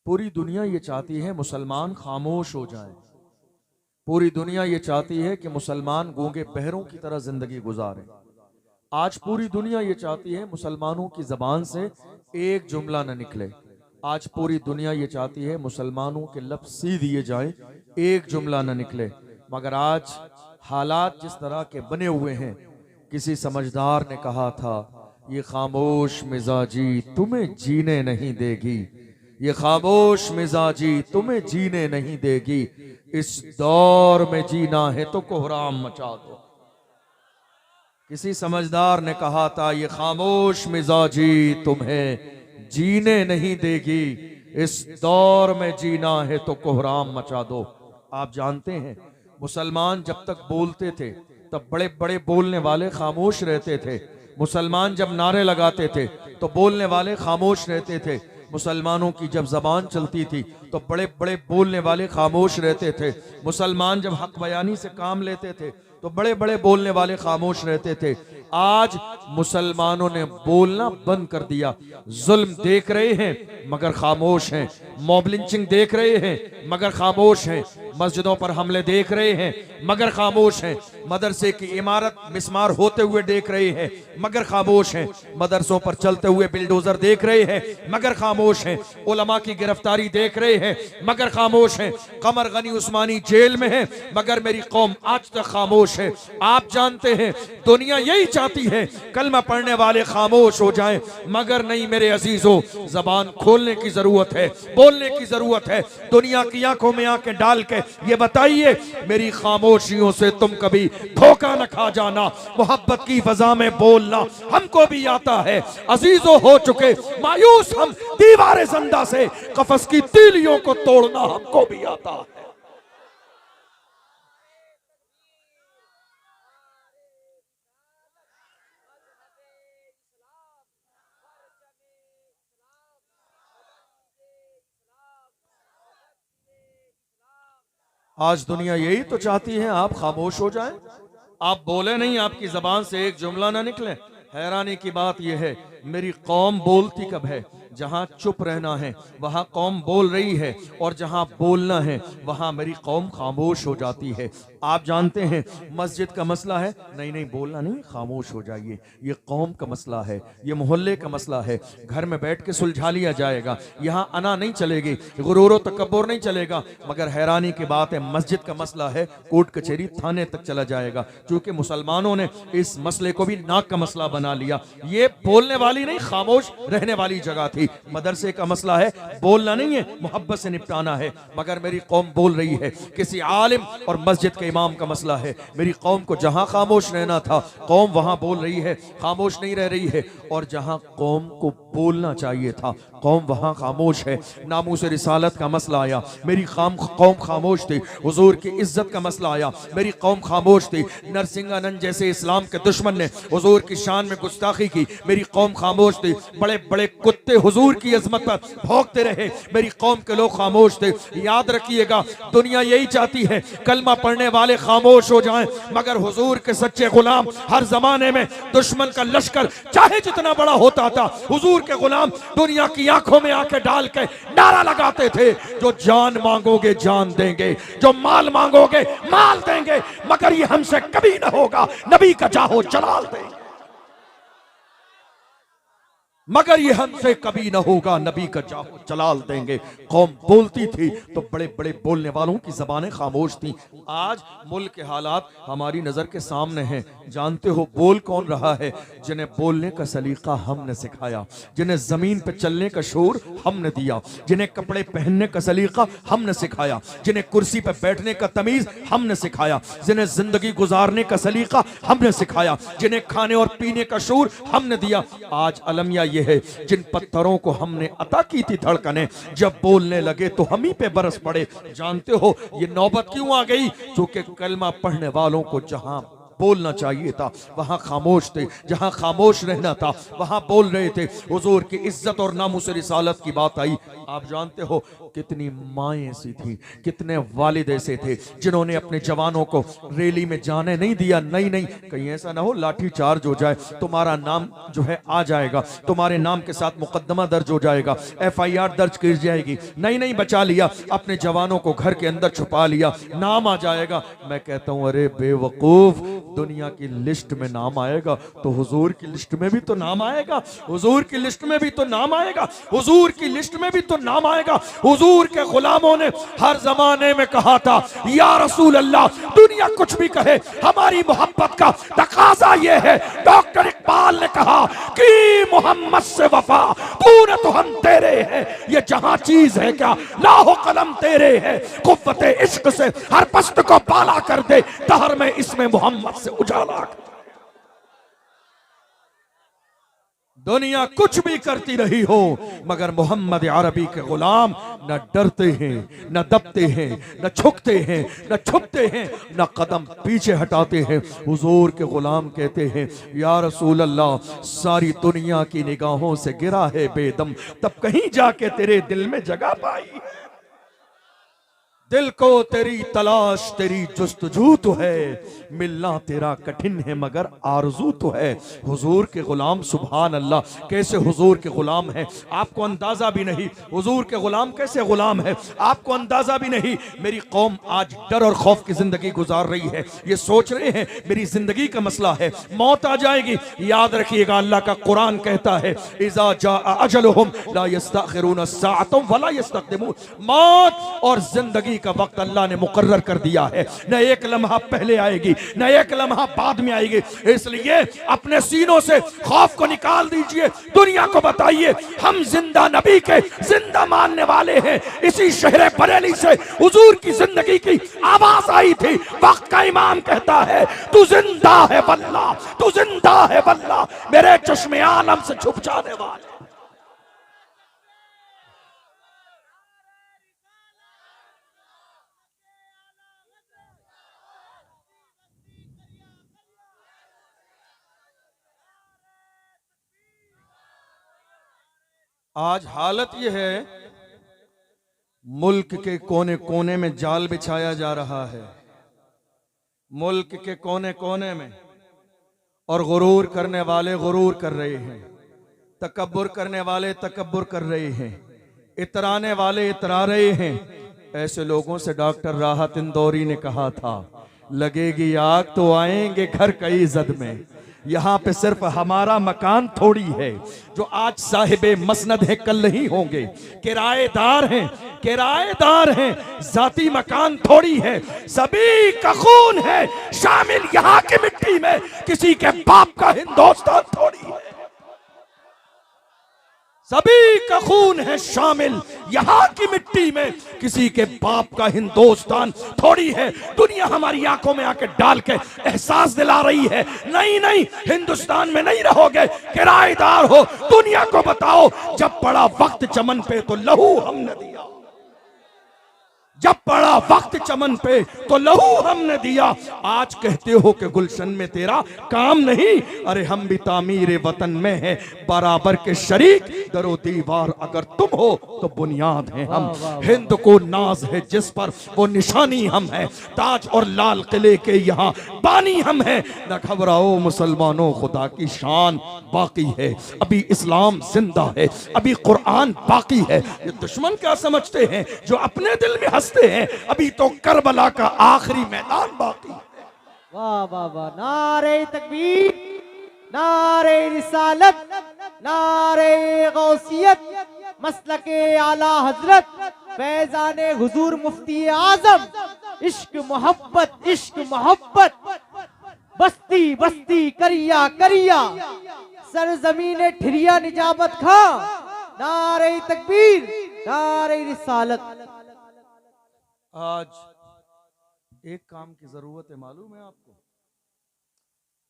पूरी दुनिया ये चाहती है मुसलमान खामोश हो जाए। पूरी दुनिया ये चाहती है कि मुसलमान गूंगे बहरों की तरह जिंदगी गुजारें। आज पूरी दुनिया ये चाहती है मुसलमानों की जबान से एक जुमला न निकले। आज पूरी दुनिया ये चाहती है मुसलमानों के लब सी दिए जाएं, एक जुमला न निकले। मगर आज हालात जिस तरह के बने हुए हैं, किसी समझदार ने कहा था, ये खामोश मिजाजी तुम्हें जीने नहीं देगी, ये खामोश मिजाजी तुम्हें जीने नहीं देगी। इस दौर में जीना है तो कोहराम मचा दो। किसी समझदार ने कहा था, ये खामोश मिजाजी तुम्हें जीने नहीं देगी, इस दौर में जीना है तो कोहराम मचा दो। आप जानते हैं मुसलमान जब तक बोलते थे तब बड़े बड़े बोलने वाले खामोश रहते थे। मुसलमान जब नारे लगाते थे तो बोलने वाले खामोश रहते थे। मुसलमानों की जब जबान चलती थी तो बड़े बड़े बोलने वाले खामोश रहते थे। मुसलमान जब हक बयानी से काम लेते थे तो बड़े बड़े बोलने वाले खामोश रहते थे। आज मुसलमानों ने बोलना बंद कर दिया। जुल्म देख रहे हैं मगर खामोश हैं, मॉब लिंचिंग देख रहे हैं मगर खामोश हैं, मस्जिदों पर हमले देख रहे हैं मगर खामोश हैं, मदरसे की इमारत मिस्मार होते हुए देख रहे हैं मगर खामोश हैं, मदरसों पर चलते हुए बिल्डोजर देख रहे हैं मगर खामोश हैं, उलमा की गिरफ्तारी देख रहे हैं मगर खामोश हैं, कमर गनी उस्मानी जेल में है मगर मेरी कौम आज तक खामोश है। आप जानते हैं दुनिया यही चाहती है कलमा पढ़ने वाले खामोश हो जाएं, मगर नहीं मेरे अजीजों, जबान खोलने की जरूरत है, बोलने की जरूरत है। दुनिया की आंखों में आंखें डाल के ये बताइए मेरी खामोशियों से तुम कभी धोखा न खा जाना। मोहब्बत की फजा में बोलना हमको भी आता है। अजीजों हो चुके मायूस हम दीवारे जिंदा से, कफस की तीलियों को तोड़ना हमको भी आता है। आज दुनिया यही तो चाहती है आप खामोश हो जाएं, आप बोले नहीं, आपकी जबान से एक जुमला ना निकले। हैरानी की बात यह है मेरी कौम बोलती कब है? जहां चुप रहना है वहां कौम बोल रही है, और जहां बोलना है वहां मेरी कौम खामोश हो जाती है। आप जानते हैं मस्जिद का मसला है, नहीं नहीं बोलना नहीं, खामोश हो जाइए। ये कौम का मसला है, ये मोहल्ले का मसला है, घर में बैठ के सुलझा लिया जाएगा। यहाँ अना नहीं चलेगी, गुरूर तकब्बुर नहीं चलेगा। मगर हैरानी की बात है मस्जिद का मसला है, कोर्ट कचहरी थाने तक चला जाएगा, क्योंकि मुसलमानों ने इस मसले को भी नाक का मसला बना लिया। ये बोलने वाली नहीं, खामोश रहने वाली जगह थी। मदरसे का मसला है, बोलना नहीं है, मोहब्बत से निपटाना है, मगर मेरी कौम बोल रही है। किसी आलिम और मस्जिद के इमाम का मसला है, मेरी कौम को जहां खामोश रहना था कौम वहां बोल रही है, खामोश नहीं रह रही है। और जहां कौम को बोलना चाहिए था कौम वहां खामोश है। नामूस रिसालत का मसला आया, मेरी कौम खामोश थी। हुजूर की इज्जत का मसला आया, मेरी कौम खामोश थी। नरसिंहानंद जैसे इस्लाम के दुश्मन ने हुजूर की शान में गुस्ताखी की, मेरी कौम खामोश थी। बड़े बड़े कुत्ते हुजूर की अजमत पर भौंकते रहे, मेरी कौम के लोग खामोश थे। याद रखिएगा दुनिया यही चाहती है कलमा पढ़ने वाले खामोश हो जाएं, मगर हुजूर के सच्चे गुलाम हर जमाने में दुश्मन का लश्कर चाहे जितना बड़ा होता था, हुजूर के गुलाम दुनिया की आंखों में आंखें डाल के नारा लगाते थे, जो जान मांगोगे जान देंगे, जो माल मांगोगे माल देंगे, मगर ये हमसे कभी ना होगा नबी का जाहो जलाल देंगे, मगर ये हमसे कभी ना होगा नबी का जाहो जलाल देंगे। कौम बोलती थी तो बड़े बड़े बोलने वालों की जबानें खामोश थी। आज मुल्क के हालात हमारी नजर के सामने हैं। जानते हो बोल कौन रहा है? जिन्हें बोलने का सलीका हमने सिखाया, जिन्हें जमीन पर चलने का शोर हमने दिया, जिन्हें कपड़े पहनने का सलीका हमने सिखाया, जिन्हें कुर्सी पर बैठने का तमीज हमने सिखाया, जिन्हें जिंदगी गुजारने का सलीका हमने सिखाया, जिन्हें खाने और पीने का शोर हमने दिया। आज अलमिया ये है जिन पत्थरों को हमने अता की थी धड़कने, जब बोलने लगे तो हम ही पे बरस पड़े। जानते हो ये नौबत क्यों आ गई? क्योंकि कलमा पढ़ने वालों को जहां बोलना चाहिए था वहां खामोश थे, जहां खामोश रहना था वहां बोल रहे थे। हुजूर की इज्जत और नामुस रिसालत की बात आई, आप जानते हो कितनी माएँ ऐसी थी, कितने वालिद ऐसे थे जिन्होंने अपने जवानों को रैली में जाने नहीं दिया। नहीं नहीं, कहीं ऐसा ना हो लाठी चार्ज हो जाए, तुम्हारा नाम जो है आ जाएगा, तुम्हारे नाम के साथ मुकदमा दर्ज हो जाएगा, FIR दर्ज की जाएगी। नहीं नहीं, बचा लिया, अपने जवानों को घर के अंदर छुपा लिया, नाम आ जाएगा। मैं कहता हूं अरे बेवकूफ, दुनिया की लिस्ट में नाम आएगा तो हुजूर की लिस्ट में भी तो नाम आएगा, हुजूर की लिस्ट में भी तो नाम आएगा, हुजूर की लिस्ट में भी तो नाम आएगा। हुजूर के गुलामों ने हर जमाने में कहा था या रसूल अल्लाह, दुनिया कुछ भी कहे हमारी मोहब्बत का तकाजा ये है। डॉक्टर इकबाल ने कहा कि मोहम्मद से वफा तूने तो हम तेरे हैं, ये जहां चीज है क्या लाहो कलम तेरे है। कुव्वते इश्क से हर पस्त को बाला कर दे, दहर में इसमें मोहम्मद से उजाला कर। दुनिया कुछ भी करती रही हो मगर मोहम्मद अरबी के गुलाम न डरते हैं, न दबते हैं, न झुकते हैं, न छुपते हैं, न कदम पीछे हटाते हैं। हुजूर के गुलाम कहते हैं या रसूल अल्लाह, सारी दुनिया की निगाहों से गिरा है बेदम, तब कहीं जाके तेरे दिल में जगह पाई। दिल को तेरी तलाश तेरी जुस्तजू तो है, मिलना तेरा कठिन है मगर आरजू तो है। हुजूर के गुलाम, सुभान अल्लाह, कैसे हुजूर के गुलाम हैं, आपको अंदाजा भी नहीं। हुजूर के गुलाम कैसे गुलाम है, आपको अंदाजा भी नहीं। मेरी कौम आज डर और खौफ की जिंदगी गुजार रही है, ये सोच रहे हैं मेरी जिंदगी का मसला है, मौत आ जाएगी। याद रखिएगा अल्लाह का कुरान कहता है इज़ा जाअ अजलुहुम ला यस्तअखिरून अस्साअतम वला यस्तक़दिमून। मौत और जिंदगी का वक्त अल्लाह ने मुकर्रर कर दिया है, न एक लम्हा पहले आएगी न एक लम्हा बाद में आएगी। इसलिए अपने सीनों से खौफ को निकाल दीजिए, दुनिया को बताइए हम जिंदा नबी के जिंदा मानने वाले हैं। इसी शहर बरेली से हुजूर की जिंदगी की आवाज आई थी, वक्त का इमाम कहता है तू जिंदा है वल्लाह, तू जिंदा है वल्लाह, मेरे चश्मे आलम से छुप जाने वाले। आज हालत यह है, मुल्क के कोने कोने में जाल बिछाया जा रहा है, मुल्क के कोने कोने में, और गुरूर करने वाले गुरूर कर रहे हैं, तकब्बुर करने वाले तकब्बुर कर रहे हैं, इतराने वाले इतरा रहे हैं। ऐसे लोगों से डॉक्टर राहत इंदौरी ने कहा था लगेगी आग तो आएंगे घर कई जद में। यहाँ पे सिर्फ हमारा मकान थोड़ी है, जो आज साहिबे मसनद है कल नहीं होंगे, किराएदार हैं, किराएदार हैं, जाती मकान थोड़ी है। सभी का खून है शामिल यहाँ की मिट्टी में, किसी के बाप का हिंदुस्तान थोड़ी है। सभी का खून है शामिल यहाँ की मिट्टी में, किसी के बाप का हिंदुस्तान थोड़ी है। दुनिया हमारी आंखों में आके डाल के एहसास दिला रही है नहीं नहीं, हिंदुस्तान में नहीं रहोगे, किराएदार हो। दुनिया को बताओ जब पड़ा वक्त चमन पे तो लहू हमने दिया, जब पड़ा वक्त चमन पे तो लहू हमने दिया। आज कहते हो कि गुलशन में तेरा काम नहीं, अरे हम भी तामीर वतन में हैं बराबर के शरीक, दरो दीवार अगर तुम हो तो बुनियाद है हम। हिंद को नाज है जिस पर वो निशानी हम हैं, ताज और लाल किले के यहाँ बानी हम हैं। न घबराओ मुसलमानों, खुदा की शान बाकी है, अभी इस्लाम जिंदा है, अभी कुरान बाकी है। ये दुश्मन क्या समझते हैं जो अपने दिल में हैं, अभी तो करबला का आखिरी मैदान बाकी है। वाह वाह वाह, नारे तकबीर, नारे रिसालत, नारे गौसियत, मसलके आला हजरत, फैजाने हुजूर मुफ्ती आजम। इश्क मोहब्बत, इश्क मोहब्बत, बस्ती बस्ती करिया करिया, सरजमीने ठिरिया निजामत खां। नारे तकबीर, नारे रिसालत। आज एक काम की जरूरत है, मालूम है आपको?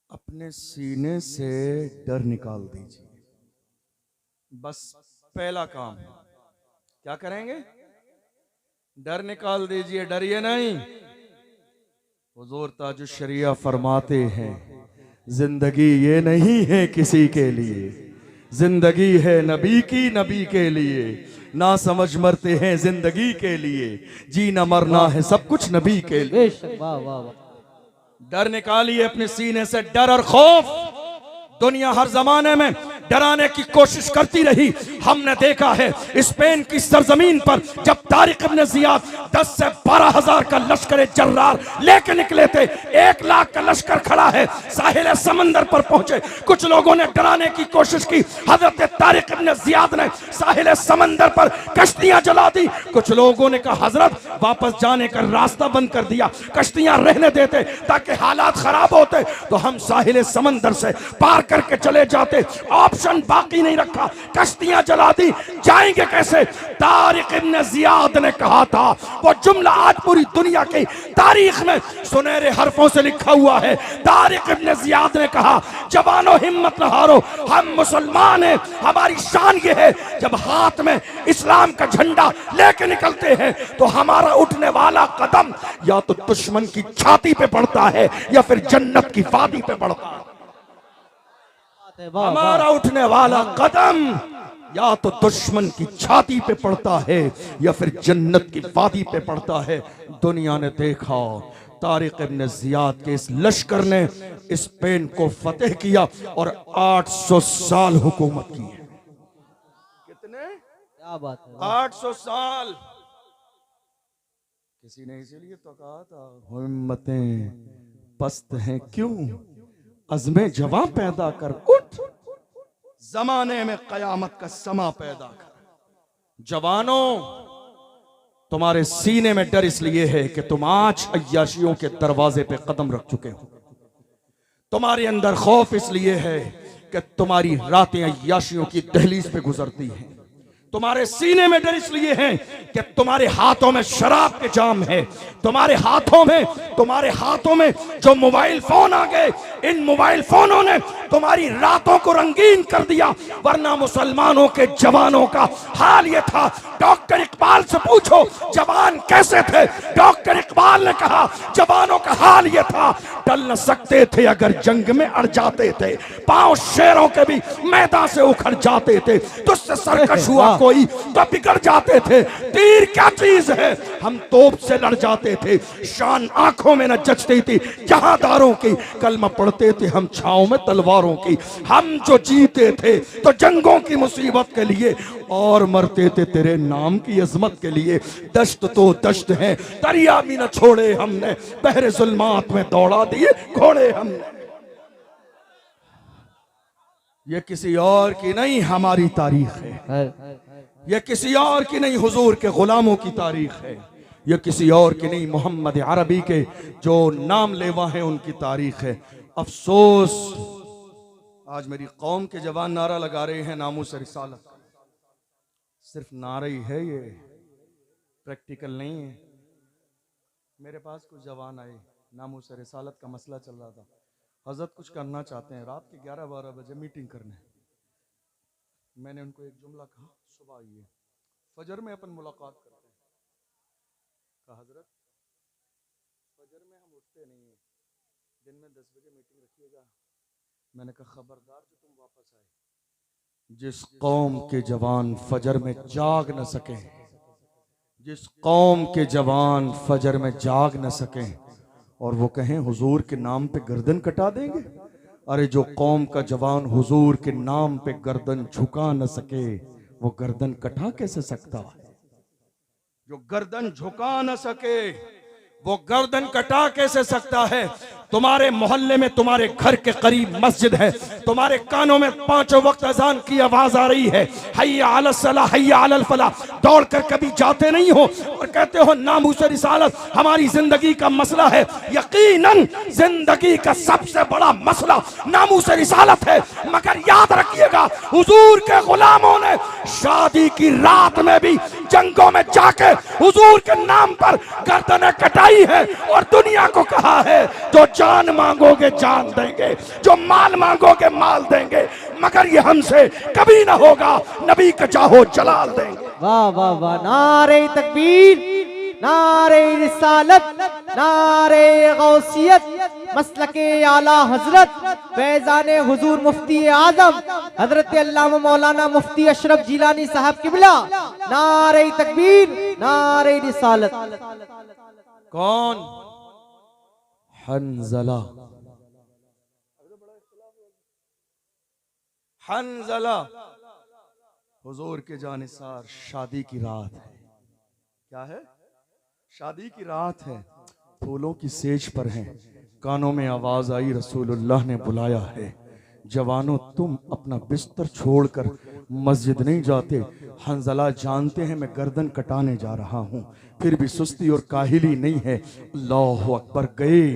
अपने सीने से डर निकाल दीजिए, बस पहला काम। क्या करेंगे? डर निकाल दीजिए, डरिए नहीं। हुजूर ताजुश शरिया फरमाते हैं, जिंदगी ये नहीं है किसी के लिए, जिंदगी है नबी की, नबी के लिए। ना समझ मरते हैं जिंदगी के लिए, जीना मरना है सब कुछ नबी के लिए। बेशक, वाह वाह वाह। डर निकालिए अपने सीने से, डर और खौफ। दुनिया हर जमाने में डराने की कोशिश करती रही। हमने देखा है स्पेन की सरजमीन पर जब तारिक इब्न जियाद 10 से 12 हजार का लश्कर जर्रार लेके निकले थे, 1 लाख का लश्कर खड़ा है, साहिल समंदर पर पहुंचे। कुछ लोगों ने डराने की कोशिश की, हजरत तारिक इब्न जियाद ने साहिल समंदर पर कश्तियां जला दी। कुछ लोगों ने कहा हजरत वापस जाने का रास्ता बंद कर दिया, कश्तियां रहने देते ताकि हालात खराब होते तो हम साहिल समंदर से पार करके चले जाते। ऑप्शन बाकी नहीं रखा, कश्तियां जला दी, जाएंगे कैसे? तारिक इब्न जियाद ने कहा था, वो जुमला आज पूरी दुनिया की तारीख में सुनहरे हरफों से लिखा हुआ है। तारिक इब्न जियाद ने कहा, जवानों हिम्मत न हारो, हम मुसलमान हैं, हमारी शान ये है जब हाथ में इस्लाम का झंडा लेके निकलते हैं तो हमारा उठने वाला कदम या तो दुश्मन की छाती पे पड़ता है या फिर जन्नत की वादी पे पड़ता है। हमारा उठने वाला कदम या तो दुश्मन की छाती पे पड़ता है या फिर जन्नत की वादी पे पड़ता है। दुनिया ने देखा तारिक इब्न जियाद के इस लश्कर ने स्पेन को फतेह किया और 800 साल हुकूमत की है। कितने? क्या बात है, 800 साल। किसी ने इसीलिए तो कहा था, हिम्मतें पस्त हैं क्यों, अज़्मे जवां पैदा कर, उठ जमाने में कयामत का समा पैदा कर। जवानों, तुम्हारे सीने में डर इसलिए है कि तुम आज अय्याशियों के दरवाजे पे कदम रख चुके हो। तुम्हारे अंदर खौफ इसलिए है कि तुम्हारी रातें अय्याशियों की दहलीज पे गुजरती हैं। तुम्हारे सीने में डर इसलिए है कि तुम्हारे हाथों में शराब के जाम है। तुम्हारे हाथों में जो मोबाइल फोन आ गए, इन मोबाइल फोनों ने तुम्हारी रातों को रंगीन कर दिया। वरना मुसलमानों के जवानों का हाल ये था। डॉक्टर इकबाल से पूछो जवान कैसे थे। डॉक्टर इकबाल ने कहा जवानों का हाल ये था, टल न सकते थे अगर जंग में अड़ जाते थे, पांव शेरों के भी मैदान से उखड़ जाते थे, तुझसे सरकश हुआ कोई तो बिगड़ जाते थे। तीर क्या चीज है, हम तोप से लड़ जाते थे, शान आंखों में न जचती थी जहादारों की, कलमा पढ़ते थे हम छांव में तलवारों की। हम जो जीते थे तो जंगों की मुसीबत के लिए और मरते थे तेरे नाम की अजमत के लिए। दश्त तो दश्त है, दरिया भी न छोड़े हमने, बहरे जुल्मात में दौड़ा दिए घोड़े हमने। ये किसी और की नहीं हमारी तारीख है, ये किसी और की नहीं हुजूर के गुलामों की तारीख है, ये किसी और की नहीं मोहम्मद अरबी के जो नाम लेवा है उनकी तारीख है। अफसोस आज मेरी कौम के जवान नारा लगा रहे हैं नामूस रिसालत। सिर्फ नारा ही है, ये प्रैक्टिकल नहीं है। मेरे पास कुछ जवान आए, नामूस रिसालत का मसला चल रहा था, हजरत कुछ करना चाहते हैं, रात के 11-12 बजे मीटिंग करने। मैंने उनको एक जुमला कहा, सुबह आइए फजर में अपन मुलाकात करते हैं। कहा हजरत फजर में हम उठते नहीं हैं, दिन में 10 बजे मीटिंग रखिएगा। मैंने कहा खबरदार जो तुम वापस आए, जिस कौम के जवान फजर में जाग न सके, जिस कौम के जवान फजर में जाग न सके और वो कहें हुजूर के नाम पे गर्दन कटा देंगे। अरे जो कौम का जवान हुजूर के नाम पे गर्दन झुका न सके वो गर्दन कटा कैसे सकता है? जो गर्दन झुका न सके वो गर्दन कटा कैसे सकता है? तुम्हारे मोहल्ले में तुम्हारे घर के करीब मस्जिद है, तुम्हारे कानों में 5 वक्त अजान की आवाज आ रही है, हय्या अला सलाह हय्या अल फलाह, दौड़ कर कभी जाते नहीं हो और कहते हो नामूस रिसालत हमारी जिंदगी का मसला है। यकीनन जिंदगी का सबसे बड़ा मसला नामूस रिसालत है, मगर याद रखिएगा हुजूर के गुलामों ने शादी की रात में भी जंगों में जाके हुजूर के नाम पर गर्दनें कटाई है और दुनिया को कहा है जो जान मांगोगे जान देंगे, जो माल मांगोगे माल देंगे, मगर ये हमसे कभी ना होगा, नबी का चाहो जलाल देंगे। वाह वाह वाह, नारे तकबीर, नारे रिसालत, नारे गौसियत मसलके आला हजरत फैजाने हुजूर मुफ्ती आजम हजरत अल्लामा मौलाना मुफ्ती अशरफ जिलानी साहब किबला। नारे तकबीर, नारे रिसालत। कौन? हंजला। हंजला हुजूर के जानिसार शादी की रात है। क्या है? शादी की रात है, फूलों की सेज पर हैं, कानों में आवाज आई रसूलुल्लाह ने बुलाया है। जवानों तुम अपना बिस्तर छोड़कर मस्जिद नहीं जाते। हंजला जानते हैं मैं गर्दन कटाने जा रहा हूं, फिर भी सुस्ती और काहिली नहीं है। अल्लाह अकबर गए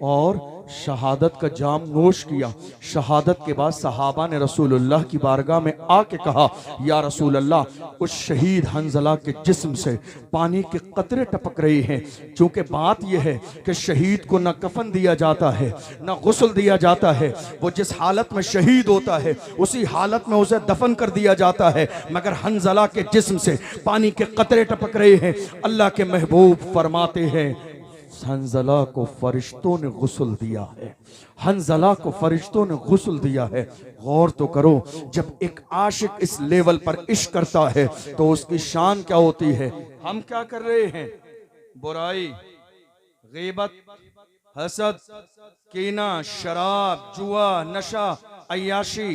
और शहादत का जाम नोश किया। शहादत के बाद सहाबा ने रसूलुल्लाह की बारगाह में आके कहा, या रसूलुल्लाह, उस शहीद हंजला के जिस्म से पानी के कतरे टपक रहे हैं। क्योंकि बात यह है कि शहीद को न कफन दिया जाता है न गुस्ल दिया जाता है। वो जिस हालत में शहीद होता है उसी हालत में उसे दफन कर दिया जाता है, मगर हंजला के जिस्म से पानी के कतरे टपक रहे हैं। अल्लाह के महबूब फरमाते हैं, हंजला को फरिश्तों ने गुस्ल दिया है। हंजला को फरिश्तों ने गुस्ल दिया है। गौर तो करो, जब एक आशिक इस लेवल पर इश्क करता है तो उसकी शान क्या होती है। हम क्या कर रहे हैं? बुराई, गीबत, हसद, कीना, शराब, जुआ, नशा, अय्याशी,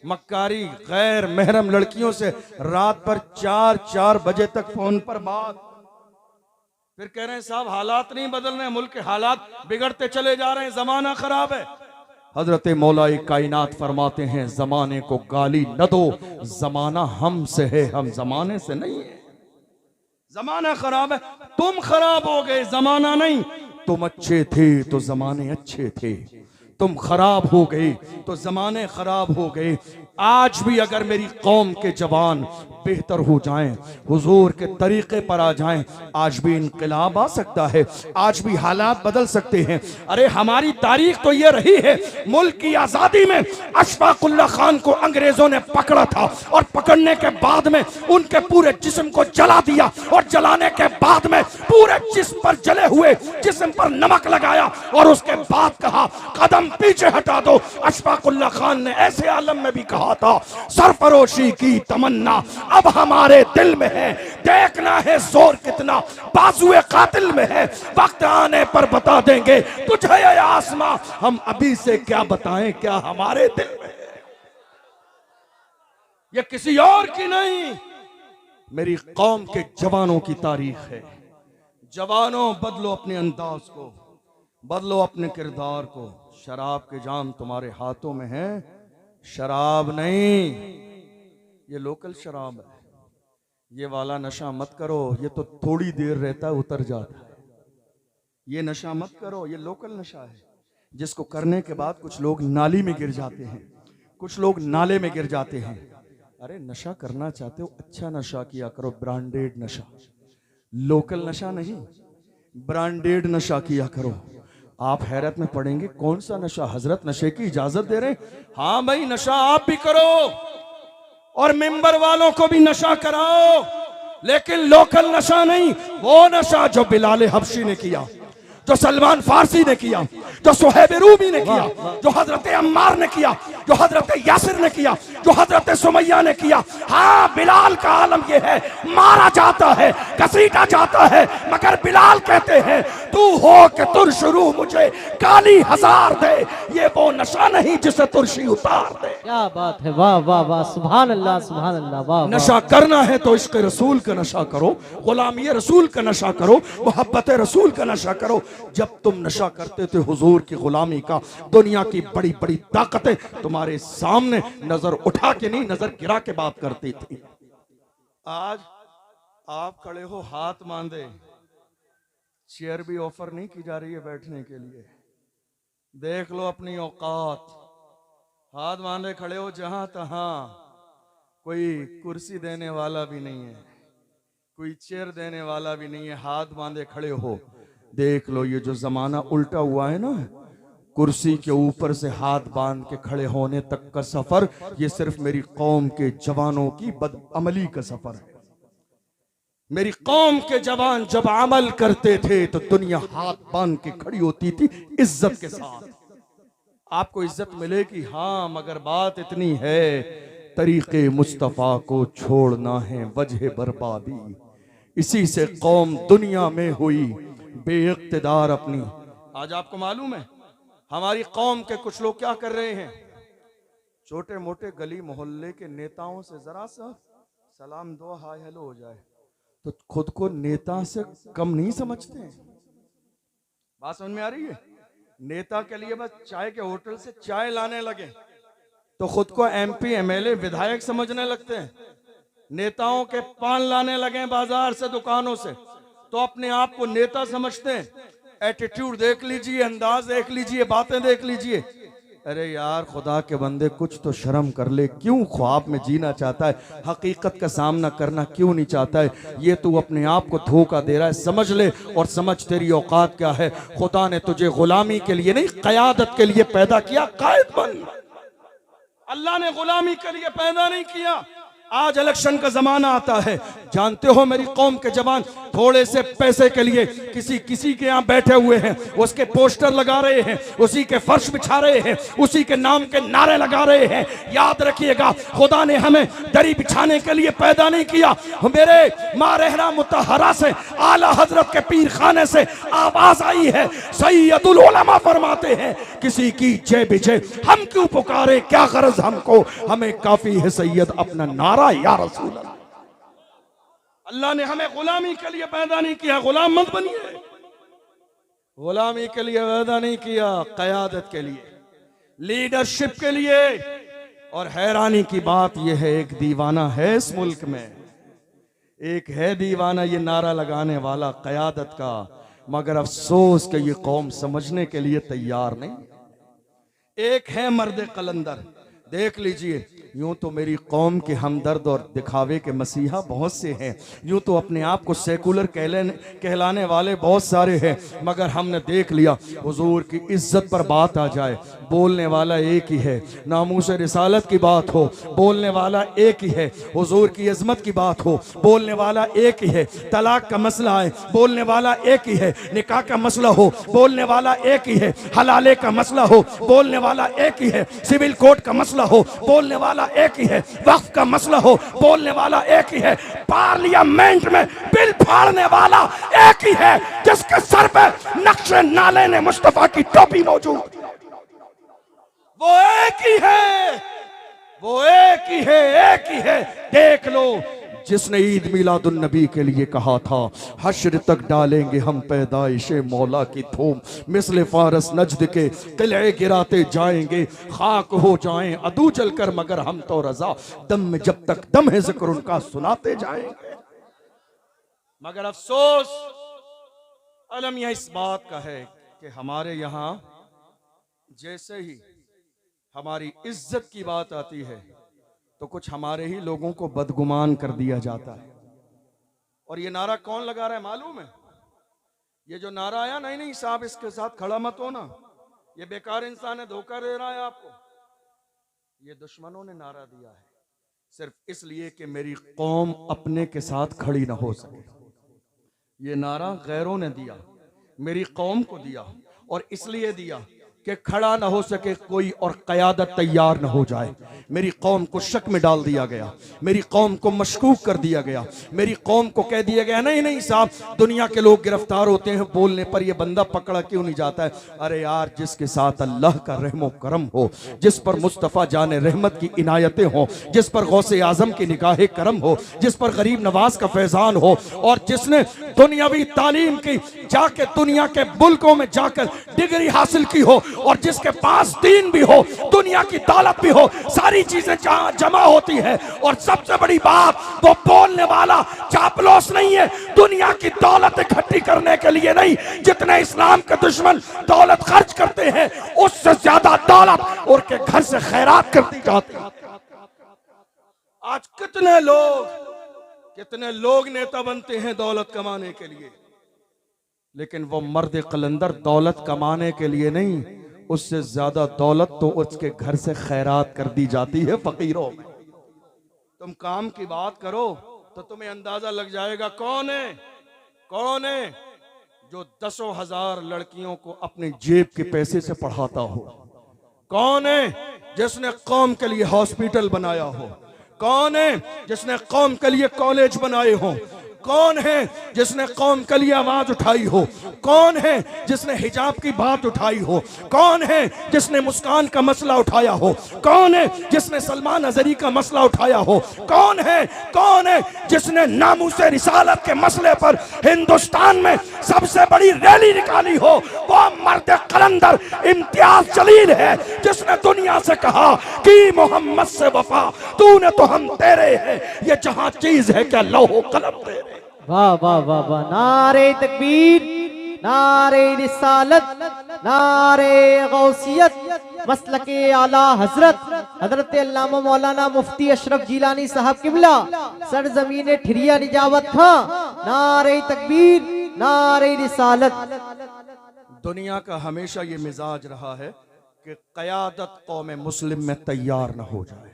मक्कारी, गैर महरम लड़कियों से रात पर 4-4 बजे तक फोन पर बात। फिर कह रहे हैं साहब हालात नहीं बदल रहे, मुल्क के हालात बिगड़ते चले जा रहे हैं, जमाना खराब है। हजरत मौलाए कायनात फरमाते हैं, जमाने को गाली न दो, जमाना हमसे है, हम जमाने से नहीं है। जमाना खराब है, तुम खराब हो गए, जमाना नहीं। तुम अच्छे थे तो जमाने अच्छे थे, तुम खराब हो गए तो जमाने खराब हो गए। आज भी अगर मेरी कौम के जवान बेहतर हो जाएं, हुजूर के तरीके पर आ जाएं, आज भी इनकलाब आ सकता है, आज भी हालात बदल सकते हैं। अरे हमारी तारीख तो ये रही है, मुल्क की आजादी में अशफाकुल्लाह खान को अंग्रेजों ने पकड़ा था और पकड़ने के बाद में उनके पूरे जिस्म को जला दिया और जलाने के बाद में पूरे जिस्म पर जले हुए जिस्म पर नमक लगाया और उसके बाद कहा कदम पीछे हटा दो। अशफाकुल्लाह खान ने ऐसे आलम में भी कहा था, सरफरोशी की तमन्ना अब हमारे दिल में है, देखना है जोर कितना बाजुए कातिल में है, वक्त आने पर बता देंगे तुझे ये आसमां, हम अभी से क्या बताएं क्या हमारे दिल में है। ये किसी और की नहीं, मेरी कौम के जवानों की तारीख है। जवानों बदलो अपने अंदाज को, बदलो अपने किरदार को। शराब के जाम तुम्हारे हाथों में है, शराब नहीं, ये लोकल शराब है। ये वाला नशा मत करो, ये तो थोड़ी देर रहता है उतर जाता है। ये नशा मत करो, ये लोकल नशा है जिसको करने के बाद कुछ लोग नाली में गिर जाते हैं, कुछ लोग नाले में गिर जाते हैं। अरे नशा करना चाहते हो अच्छा नशा किया करो, ब्रांडेड नशा, लोकल नशा नहीं, ब्रांडेड नशा किया करो। आप हैरत में पड़ेंगे, कौन सा नशा? हजरत नशे की इजाजत दे रहे? हाँ भाई, नशा आप भी करो और मिंबर वालों को भी नशा कराओ, लेकिन लोकल नशा नहीं। वो नशा जो बिलाल हबशी ने किया, जो सलमान फारसी ने किया, जो सुहैब रूमी ने किया, जो हजरत अम्मार ने किया, जो हजरत यासिर ने किया, जो हजरत सुमैया ने किया। हाँ, बिलाल का आलम यह है, मारा जाता है, घसीटा जाता है, मगर बिलाल कहते हैं तू हो कि तुरशरू मुझे गाली हजार दे, ये वो नशा नहीं जिसे तुरशी उतार दे। क्या बात है, वाह वाह वाह, सुभान अल्लाह सुभान अल्लाह। वाह, नशा करना है तो इश्क रसूल का नशा करो, गुलामी रसूल का नशा करो, मोहब्बत रसूल का नशा करो। जब तुम नशा करते थे हुजूर की गुलामी का, दुनिया की बड़ी बड़ी ताकतें तुम्हारे सामने नजर उठा के नहीं, नजर गिरा के बात करती थी। आज आप खड़े हो हाथ बांधे, चेयर भी ऑफर नहीं की जा रही है बैठने के लिए। देख लो अपनी औकात, हाथ बांधे खड़े हो जहां तहां, कोई कुर्सी देने वाला भी नहीं है, कोई चेयर देने वाला भी नहीं है, हाथ बांधे खड़े हो। देख लो ये जो जमाना उल्टा हुआ है ना, कुर्सी के ऊपर से हाथ बांध के खड़े होने तक का सफर, ये सिर्फ मेरी कौम के जवानों की बदअमली का सफर है। मेरी कौम के जवान जब अमल करते थे तो दुनिया हाथ बांध के खड़ी होती थी इज्जत के साथ। आपको इज्जत मिलेगी हाँ, मगर बात इतनी है तरीके मुस्तफ़ा को छोड़ना है वजह बर्बादी। इसी से कौम दुनिया में हुई बेइख्तिदार अपनी। आज आपको मालूम है हमारी कौम के कुछ लोग क्या कर रहे हैं, छोटे मोटे गली मोहल्ले के नेताओं से जरा सा सलाम दो हाय हेलो हो जाए तो खुद को नेता से कम नहीं समझते हैं। बात समझ में आ रही है? नेता के लिए बस चाय के होटल से चाय लाने लगे तो खुद को एमपी एमएलए विधायक समझने लगते हैं। नेताओं के पान लाने लगे बाजार से दुकानों से तो अपने आप को नेता समझते हैं। एटीट्यूड देख लीजिए, अंदाज देख लीजिए, बातें देख लीजिए। अरे यार खुदा के बंदे कुछ तो शर्म कर ले। क्यों ख्वाब में जीना चाहता है, हकीकत का सामना करना क्यों नहीं चाहता है? ये तू अपने आप को धोखा दे रहा है, समझ ले और समझ तेरी औकात क्या है। खुदा ने तुझे गुलामी के लिए नहीं क़यादत के लिए पैदा किया। कायद बन, अल्लाह ने गुलामी के लिए पैदा नहीं किया। आज इलेक्शन का जमाना आता है, जानते हो मेरी कौम के जवान थोड़े से पैसे के लिए किसी के यहाँ बैठे हुए हैं, उसके पोस्टर लगा रहे हैं, उसी के फर्श बिछा रहे हैं, उसी के नाम के नारे लगा रहे हैं। याद रखिएगा खुदा ने हमें दरी बिछाने के लिए पैदा नहीं किया। मेरे माँ रहरा मुतहरा से आला हजरत के पीर खाने से आवाज आई है, सैयदुल उलमा फरमाते हैं किसी की जय विजय हम क्यों पुकारे, क्या गरज हमको, हमें काफी है सैयद अपना नारा या रसूल अल्लाह। अल्लाह ने हमें गुलामी के लिए पैदा नहीं किया, गुलाम मत बनिए। गुलामी के लिए पैदा नहीं किया, क़यादत के लिए, लीडरशिप के लिए। और हैरानी की बात यह है एक दीवाना है इस मुल्क में, एक है दीवाना ये नारा लगाने वाला क़यादत का, मगर अफसोस कि ये कौम समझने के लिए तैयार नहीं। एक है मर्द कलंदर, देख लीजिए। यूं तो मेरी कौम के हमदर्द और दिखावे के मसीहा बहुत से हैं, यूं तो अपने आप को सेकुलर कहलाने वाले बहुत सारे हैं, मगर हमने देख लिया हुजूर की इज्जत पर बात आ जाए बोलने वाला एक ही है, नामूस रिसालत की बात हो बोलने वाला एक ही है, हुजूर की अजमत की बात हो बोलने वाला एक ही है, तलाक का मसला आए बोलने वाला एक ही है, निकाह का मसला हो बोलने वाला एक ही है, हलाले का मसला हो बोलने वाला एक ही है, सिविल कोड का मसला हो बोलने वाला एक ही है, वक्फ का मसला हो बोलने वाला एक ही है, पार्लियामेंट में बिल फाड़ने वाला एक ही है, जिसके सर पे नक्शे नाले ने मुस्तफा की टोपी मौजूद, वो एक ही है, वो एक ही है, एक ही है। देख लो जिसने ईद मिलादुन नबी के लिए कहा था हश्र तक डालेंगे हम पैदाइशे मौला की थूम, मिसले फारस नजद के किले गिराते जाएंगे, खाक हो जाएं अदू चलकर मगर हम तो रजा, दम में जब तक दम है जिक्र उनका सुनाते जाएंगे। मगर अफसोस अलमिया इस बात का है कि हमारे यहाँ जैसे ही हमारी इज्जत की बात आती है तो कुछ हमारे ही लोगों को बदगुमान कर दिया जाता है। और ये नारा कौन लगा रहा है मालूम है? ये जो नारा आया नहीं नहीं साहब इसके साथ खड़ा मत हो ना, ये बेकार इंसान है, धोखा दे रहा है आपको, ये दुश्मनों ने नारा दिया है सिर्फ इसलिए कि मेरी कौम अपने के साथ खड़ी ना हो सके। ये नारा गैरों ने दिया, मेरी कौम को दिया, और इसलिए दिया कि खड़ा ना हो सके कोई और क़यादत तैयार ना हो जाए। मेरी कौम को शक में डाल दिया गया, मेरी कौम को मशकूक कर दिया गया, मेरी कौम को कह दिया गया नहीं नहीं साहब दुनिया के लोग गिरफ्तार होते हैं बोलने पर, ये बंदा पकड़ा क्यों नहीं जाता है? अरे यार जिसके साथ अल्लाह का रहमो करम हो, जिस पर मुस्तफ़ा जाने रहमत की इनायतें हो, जिस पर गौसे आजम की निगाहे करम हो, जिस पर गरीब नवाज का फैजान हो, और जिसने दुनियावी तालीम की जाके दुनिया के मुल्कों में जाकर डिग्री हासिल की हो, और जिसके पास दीन भी हो, दुनिया की दौलत भी हो, सारी चीजें जहां जमा होती है, और सबसे बड़ी बात वो बोलने वाला चापलूस नहीं है, दुनिया की दौलत इकट्ठी करने के लिए नहीं, जितने इस्लाम के दुश्मन दौलत खर्च करते हैं उससे ज्यादा दौलत उनके घर से खैरात कर दी जाती है। आज कितने लोग नेता बनते हैं दौलत कमाने के लिए, लेकिन वो मर्द कलंदर दौलत कमाने के लिए नहीं, उससे ज्यादा दौलत तो उसके घर से खैरात कर दी जाती है फकीरों में। तुम काम की बात करो तो तुम्हें अंदाजा लग जाएगा कौन है जो 10,000 लड़कियों को अपनी जेब के पैसे से पढ़ाता हो। कौन है जिसने कौम के लिए हॉस्पिटल बनाया हो। कौन है जिसने कौम के लिए कॉलेज बनाए हो। कौन है जिसने कौम के लिए आवाज उठाई हो। कौन है जिसने हिजाब की बात उठाई हो। कौन है जिसने मुस्कान का मसला उठाया हो। कौन है जिसने सलमान अजहरी का मसला उठाया हो। कौन है जिसने नामूसे रिसालत के मसले पर हिंदुस्तान में सबसे बड़ी रैली निकाली हो। वो मर्द कलंदर इम्तियाज जलील है, जिसने दुनिया से कहा कि मोहम्मद से वफा तूने तो हम तेरे हैं, ये जहां चीज है क्या लौह कलम तेरे। वाह वाह वाह वाह, नारे तकबीर, नारे रिसालत, नारे गौसियत, मसलके आला हजरत हजरत अल्लामा मौलाना मुफ्ती अशरफ जिलानी साहब किबला सरजमीन ठिरिया निजावत था। नारे तकबीर, नारे रिसालत। दुनिया का हमेशा ये मिजाज रहा है कि क़यादत कौम मुस्लिम में तैयार न हो जाए,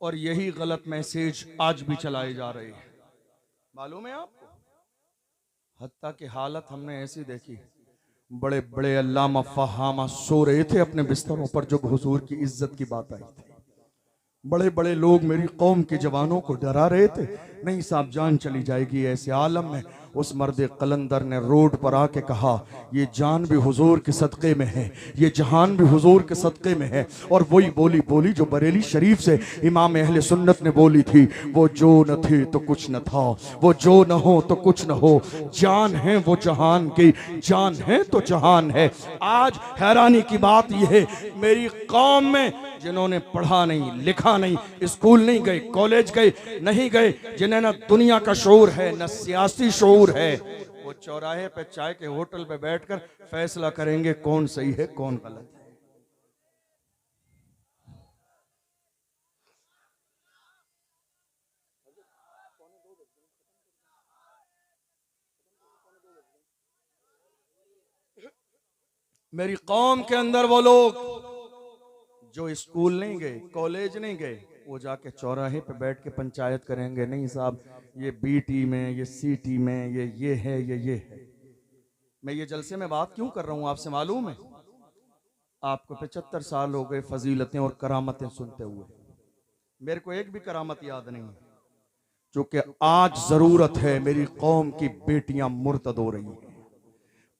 और यही गलत मैसेज आज भी चलाए जा रहे हैं। मालूम है आपको, हत्ता की हालत हमने ऐसी देखी, बड़े बड़े अल्लामा फहामा सो रहे थे अपने बिस्तरों पर जब हुजूर की इज्जत की बात आई थी। बड़े बड़े लोग मेरी कौम के जवानों को डरा रहे थे, नहीं साहब जान चली जाएगी। ऐसे आलम में उस मर्द कलंदर ने रोड पर आके कहा, ये जान भी हुजूर के सदक़े में है, ये जहान भी हुजूर के सदक़े में है। और वही बोली बोली जो बरेली शरीफ से इमाम अहले सुन्नत ने बोली थी, वो जो न थे तो कुछ न था, वो जो न हो तो कुछ न हो, जान है वो जहान की, जान है तो जहान है। आज हैरानी की बात यह है, मेरी कौम में जिन्होंने पढ़ा नहीं, लिखा नहीं, स्कूल नहीं गए, कॉलेज गए नहीं गए, जिन्हें न दुनिया का शऊर है न सियासी शऊर है, वो चौराहे पे चाय के होटल पे बैठकर फैसला करेंगे कौन सही है कौन गलत है। मेरी कौम के अंदर वो लोग जो स्कूल नहीं गए, कॉलेज नहीं गए, वो जाके चौराहे पे बैठ के पंचायत करेंगे, नहीं साहब ये बीटी में, ये सीटी में, ये है, ये है। मैं ये जलसे में बात क्यों कर रहा हूं आपसे मालूम है? आपको 75 साल हो गए फजीलतें और करामतें सुनते हुए, मेरे को एक भी करामत याद नहीं है। क्योंकि आज जरूरत है मेरी कौम की बेटियां मुर्तद हो रही हैं,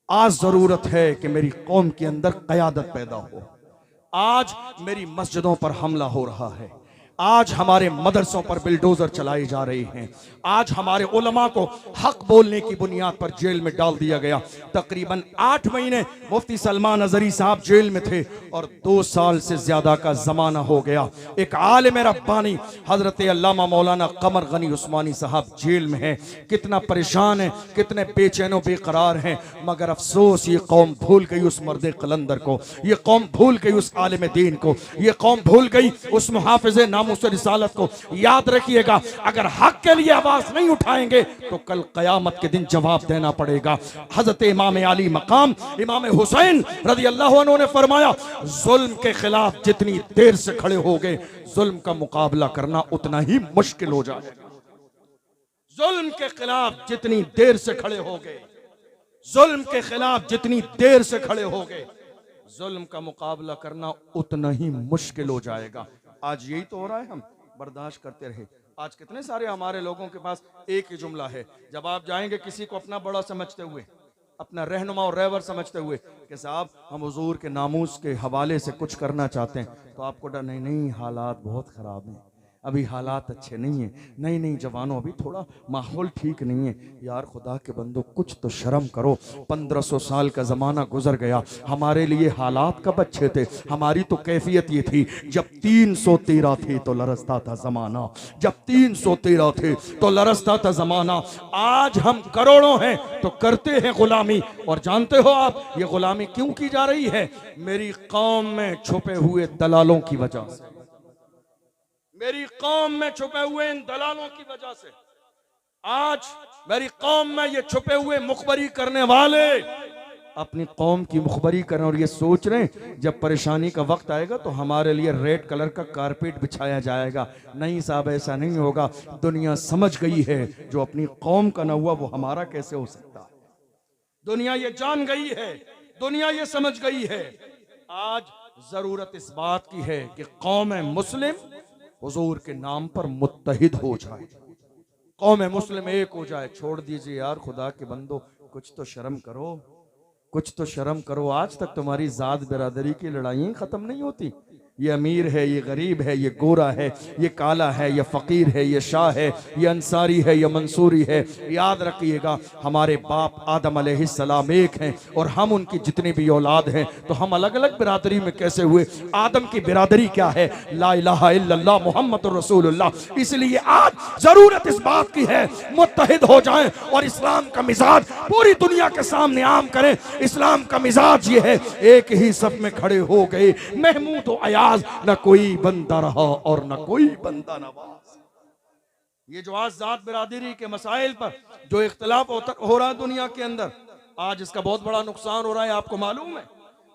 आज जरूरत है कि मेरी कौम के अंदर क़यादत पैदा हो। आज मेरी मस्जिदों पर हमला हो रहा है, आज हमारे मदरसों पर बिल्डोजर चलाए जा रहे हैं, आज हमारे उलमा को हक बोलने की बुनियाद पर जेल में डाल दिया गया। तकरीबन 8 महीने मुफ्ती सलमान अजहरी साहब जेल में थे और 2 साल से ज्यादा का जमाना हो गया। एक आलिम रब्बानी हजरत अल्लामा मौलाना कमर गनी उस्मानी साहब जेल में हैं। कितना परेशान है, कितने बेचैनो बेकरार हैं, मगर अफसोस ये कौम भूल गई उस मर्द कलंदर को, ये कौम भूल गई उस आलिम दीन को, ये कौम भूल गई उस मुहाफिज नामूस रिसालत को। याद रखिएगा, अगर हक के लिए आवाज नहीं उठाएंगे तो कल कयामत के दिन जवाब देना पड़ेगा। हजरत इमाम अली मकाम इमाम हुसैन रज़ी अल्लाह अन्हु ने फरमाया, जुल्म के खिलाफ जितनी देर से खड़े होगे, जुल्म का मुकाबला करना उतना ही मुश्किल हो जाएगा। जुल्म के खिलाफ जितनी देर से खड़े होगे, जुल्म के खिलाफ जितनी देर से खड़े होगे, जुल्म का मुकाबला करना उतना ही मुश्किल हो जाएगा। आज यही तो हो रहा है, हम बर्दाश्त करते रहे। आज कितने सारे हमारे लोगों के पास एक ही जुमला है, जब आप जाएंगे किसी को अपना बड़ा समझते हुए, अपना रहनुमा और रहबर समझते हुए कि साहब हम हुजूर के नामूस के हवाले से कुछ करना चाहते हैं, तो आपको डर नहीं हालात बहुत ख़राब हैं, अभी हालात अच्छे नहीं हैं, नहीं जवानों अभी थोड़ा माहौल ठीक नहीं है। यार खुदा के बंदो कुछ तो शर्म करो, 1500 साल का ज़माना गुजर गया, हमारे लिए हालात कब अच्छे थे? हमारी तो कैफियत ये थी, जब 313 थे तो लरसता था ज़माना, जब 313 थे तो लरसता था ज़माना। आज हम करोड़ों हैं तो करते हैं गुलामी, और जानते हो आप ये गुलामी क्यों की जा रही है? मेरी कौम में छुपे हुए दलालों की वजह से, मेरी कौम में छुपे हुए इन दलालों की वजह से। आज मेरी कौम में ये छुपे हुए मुखबरी करने वाले अपनी कौम की मुखबरी करें और ये सोच रहे हैं जब परेशानी का वक्त आएगा तो हमारे लिए रेड कलर का कारपेट बिछाया जाएगा। नहीं साहब, ऐसा नहीं होगा। दुनिया समझ गई है जो अपनी कौम का न हुआ वो हमारा कैसे हो सकता है। दुनिया ये जान गई है, दुनिया ये समझ गई है। आज जरूरत इस बात की है कि कौम मुस्लिम हुजूर के नाम पर मुत्तहिद हो जाए, कौम मुस्लिम एक हो जाए। छोड़ दीजिए यार, खुदा के बंदो, कुछ तो शर्म करो, कुछ तो शर्म करो। आज तक तुम्हारी जात बिरादरी की लड़ाइयां खत्म नहीं होती। ये अमीर है, ये गरीब है, ये गोरा है, ये काला है, ये फकीर है, ये शाह है, ये अंसारी है, ये मंसूरी है। याद रखिएगा, हमारे बाप आदम अलैहिस्सलाम एक हैं और हम उनकी जितनी भी औलाद हैं। तो हम अलग अलग बिरादरी में कैसे हुए? आदम की बिरादरी क्या है? ला इलाहा इल्लल्लाह मुहम्मदुर रसूलुल्लाह। इसलिए आज जरूरत इस बात की है मुत्तहिद हो जाएं और इस्लाम का मिजाज पूरी दुनिया के सामने आम करें। इस्लाम का मिजाज ये है, एक ही सफ में खड़े हो गए, महमूद व अयाज, न कोई बंदा रहा और न कोई बंदा नवाज। ये जो आज जात बिरादरी के मसाइल पर जो इख्तिलाफ हो रहा है दुनिया के अंदर, आज इसका बहुत बड़ा नुकसान हो रहा है। आपको मालूम है,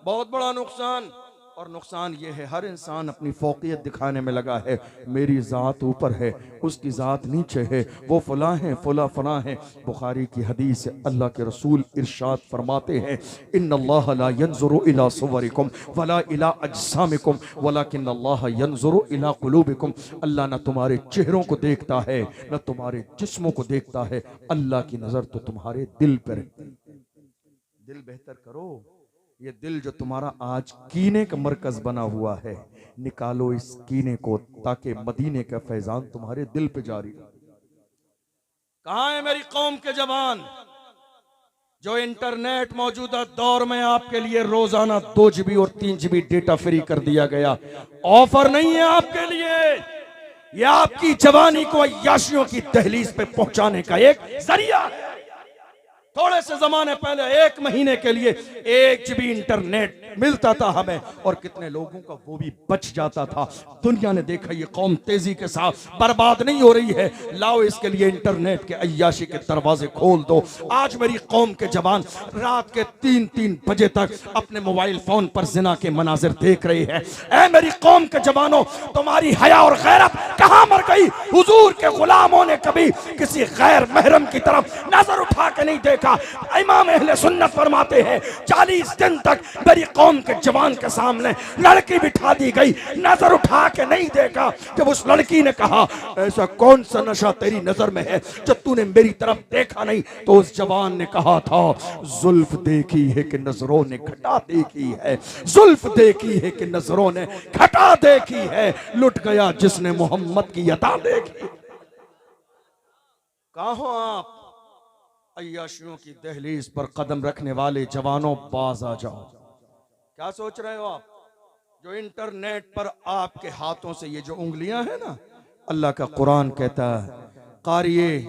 बहुत बड़ा नुकसान। और नुकसान ये है, हर इंसान अपनी फौकियत दिखाने में लगा है। मेरी ज़ात ऊपर है, उसकी ज़ात नीचे है, वो फलां है, फला फलां है। बुखारी की हदीस है, अल्लाह के रसूल इरशाद फरमाते हैं, इन्नल्लाह ला यंजुरु इला सुवरिकुम वला इला अजसामिकुम वलाकिन्नल्लाह यंजुरु इला कुलूबिकुम। अल्लाह न तुम्हारे चेहरों को देखता है, न तुम्हारे जिस्मों को देखता है। अल्लाह की नज़र तो तुम्हारे दिल पर है। दिल बेहतर करो। ये दिल जो तुम्हारा आज कीने का मरकज बना हुआ है, निकालो इस कीने को, ताकि मदीने का फैजान तुम्हारे दिल पे जारी रहे। कहां है मेरी कौम के जवान जो इंटरनेट मौजूदा दौर में आपके लिए रोजाना 2 GB और 3 GB डेटा फ्री कर दिया गया? ऑफर नहीं है आपके लिए, यह आपकी जवानी को अय्याशियों की दहलीज पे पहुंचाने का एक जरिया है। थोड़े से जमाने पहले 1 महीने के लिए 1 GB इंटरनेट मिलता था हमें, और कितने लोगों का वो भी बच जाता था। दुनिया ने देखा ये कौम तेजी के साथ बर्बाद नहीं हो रही है, लाओ इसके लिए इंटरनेट के अय्याशी के दरवाजे खोल दो। आज मेरी कौम के जवान रात के 3-3 बजे तक अपने मोबाइल फोन पर जिना के मनाजिर देख रहे हैं। ऐ मेरी कौम के जवानों, तुम्हारी हया और गैरत कहां मर गई? हुजूर के गुलामों ने कभी किसी गैर महरम की तरफ नजर उठा के नहीं देखा। इमाम अहले सुन्नत फरमाते हैं, 40 दिन तक मेरी कौम के जवान के सामने लड़की बिठा दी गई, नजर उठा के नहीं देखा। जब उस लड़की ने कहा, ऐसा कौन सा नशा तेरी नजर में है जब तूने मेरी तरफ देखा नहीं, तो उस जवान ने कहा था, जुल्फ देखी है कि नजरों ने घटा देखी है, जुल्फ देखी है कि नजरों ने घटा देखी है, लुट गया जिसने मोहम्मद की अता देखी। कहां हो आप? अय्याशियों की दहलीज पर कदम रखने वाले जवानों, बाज आ जाओ। क्या सोच रहे हो आप? जो इंटरनेट पर आपके हाथों से ये जो उंगलियां हैं ना, अल्लाह का कुरान कहता है, कारिए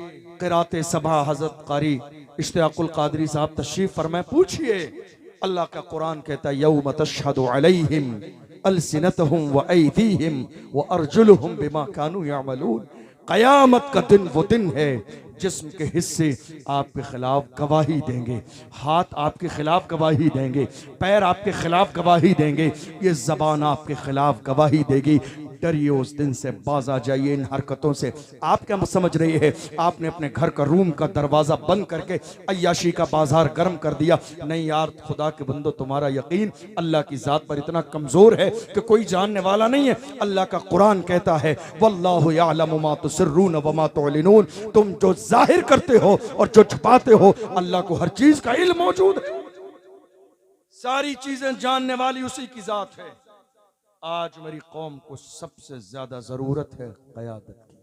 क़िराते सबा हज़रत कारी इश्तियाकुल कादरी साहब तशरीफ फरमाए, पूछिए। अल्लाह का कुरान कहता है, यौम तशहदु अलैहिम अलसिनतहुम व ऐदीहिम व अर्जुलुहुम बिमा कानू यअमलून। क़यामत का दिन वो दिन है जिस्म के हिस्से आपके खिलाफ गवाही देंगे, हाथ आपके खिलाफ गवाही देंगे, पैर आपके खिलाफ गवाही देंगे, ये जबान आपके खिलाफ गवाही देगी। डरिए उस दिन से, बाज आ जाइए इन हरकतों से। आप क्या समझ रहे हैं आपने अपने घर का रूम का दरवाजा बंद करके अय्याशी का बाजार गर्म कर दिया? नहीं यार, खुदा के बंदो, तुम्हारा यकीन अल्लाह की जात पर इतना कमजोर है कि कोई जानने वाला नहीं है। अल्लाह का कुरान कहता है, वल्लाहु यअलमु मा तुसिर्रून व मा तुअलिनून। तुम जो जाहिर करते हो और जो छुपाते हो, अल्लाह को हर चीज का इल्म मौजूद है। सारी चीजें जानने वाली उसी की जात है। आज मेरी कौम को सबसे ज्यादा जरूरत है क़यादत की।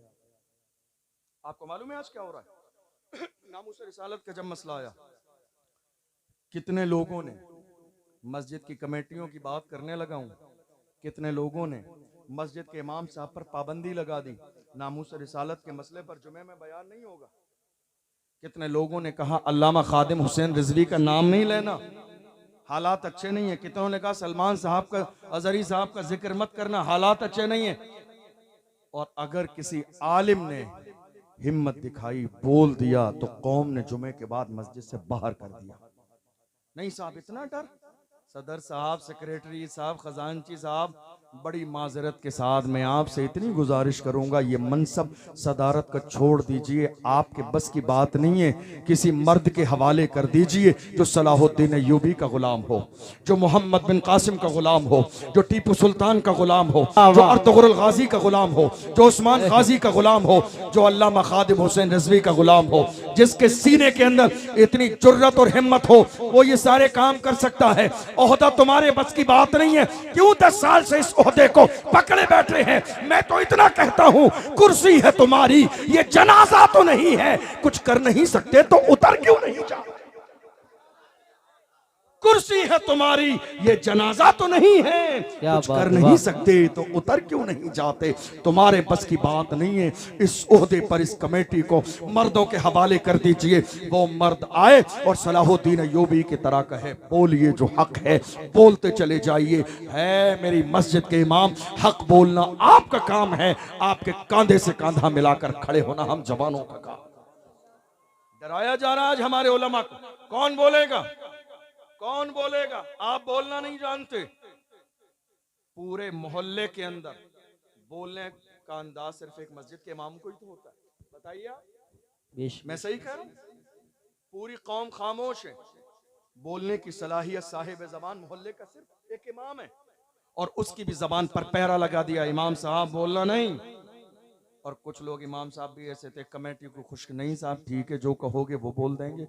आपको मालूम है आज क्या हो रहा है? नामूस रिसालत का जब मसला आया, कितने लोगों ने मस्जिद की कमेटियों की बात करने लगा हूं, कितने लोगों ने मस्जिद के इमाम साहब पर पाबंदी लगा दी, नामूस रिसालत के मसले पर जुमे में बयान नहीं होगा। कितने लोगों ने कहा अल्लामा खादिम हुसैन रिजवी का नाम नहीं लेना, हालात अच्छे नहीं है। कितनों ने कहा सलमान साहब का, अजहरी साहब का जिक्र मत करना, हालात अच्छे नहीं है। और अगर किसी आलिम ने हिम्मत दिखाई, बोल दिया, तो कौम ने जुमे के बाद मस्जिद से बाहर कर दिया। नहीं साहब, इतना डर? सदर साहब, सेक्रेटरी साहब, खजांची साहब, बड़ी माजरत के साथ मैं आपसे इतनी गुजारिश करूंगा, ये मनसब सदारत का छोड़ दीजिए, आपके बस की बात नहीं है। किसी मर्द के हवाले कर दीजिए जो सलाहुद्दीन अय्यूबी का गुलाम हो, जो मोहम्मद बिन कासिम का गुलाम हो, जो टीपू सुल्तान का गुलाम हो, जो अर्तुगरुल गाजी का गुलाम हो, जो उस्मान गाजी का गुलाम हो, जो अल्लामा खादिम हुसैन रिजवी का गुलाम हो, जिसके सीने के अंदर इतनी जुर्रत और हिम्मत हो, वो ये सारे काम कर सकता है। ओहदा तुम्हारे बस की बात नहीं है, क्यों 10 साल से इस ओहदे को पकड़े बैठे हैं? मैं तो इतना कहता हूं, कुर्सी है तुम्हारी, ये जनाजा तो नहीं है। कुछ कर नहीं सकते तो उतर क्यों नहीं जाते? कुर्सी है तुम्हारी, ये जनाजा तो नहीं है। कुछ कर नहीं सकते तो उतर क्यों नहीं जाते? तुम्हारे बस की बात नहीं है। इस ओहदे पर इस कमेटी को मर्दों के हवाले कर दीजिए, वो मर्द आए और सलाहुद्दीन अय्यूबी की तरह कहे, बोलिए जो हक है, बोलते चले जाइए। है मेरी मस्जिद के इमाम, हक बोलना आपका काम है, आपके कांधे से कांधा मिलाकर खड़े होना हम जवानों का काम। डराया जा रहा आज हमारे उलमा को। कौन बोलेगा? कौन बोलेगा? आप बोलना नहीं जानते। पूरे मोहल्ले के अंदर बोलने का अंदाज सिर्फ एक मस्जिद के इमाम को ही तो होता है। बताइए आप, मैं सही कह रहा हूं? पूरी कौम खामोश है। बोलने की सलाहियत साहिब जबान मोहल्ले का सिर्फ एक इमाम है, और उसकी भी जबान पर पहरा लगा दिया, इमाम साहब बोलना नहीं। और कुछ लोग इमाम साहब भी ऐसे थे, कमेटी को खुश्क नहीं साहब, ठीक है जो कहोगे वो बोल देंगे।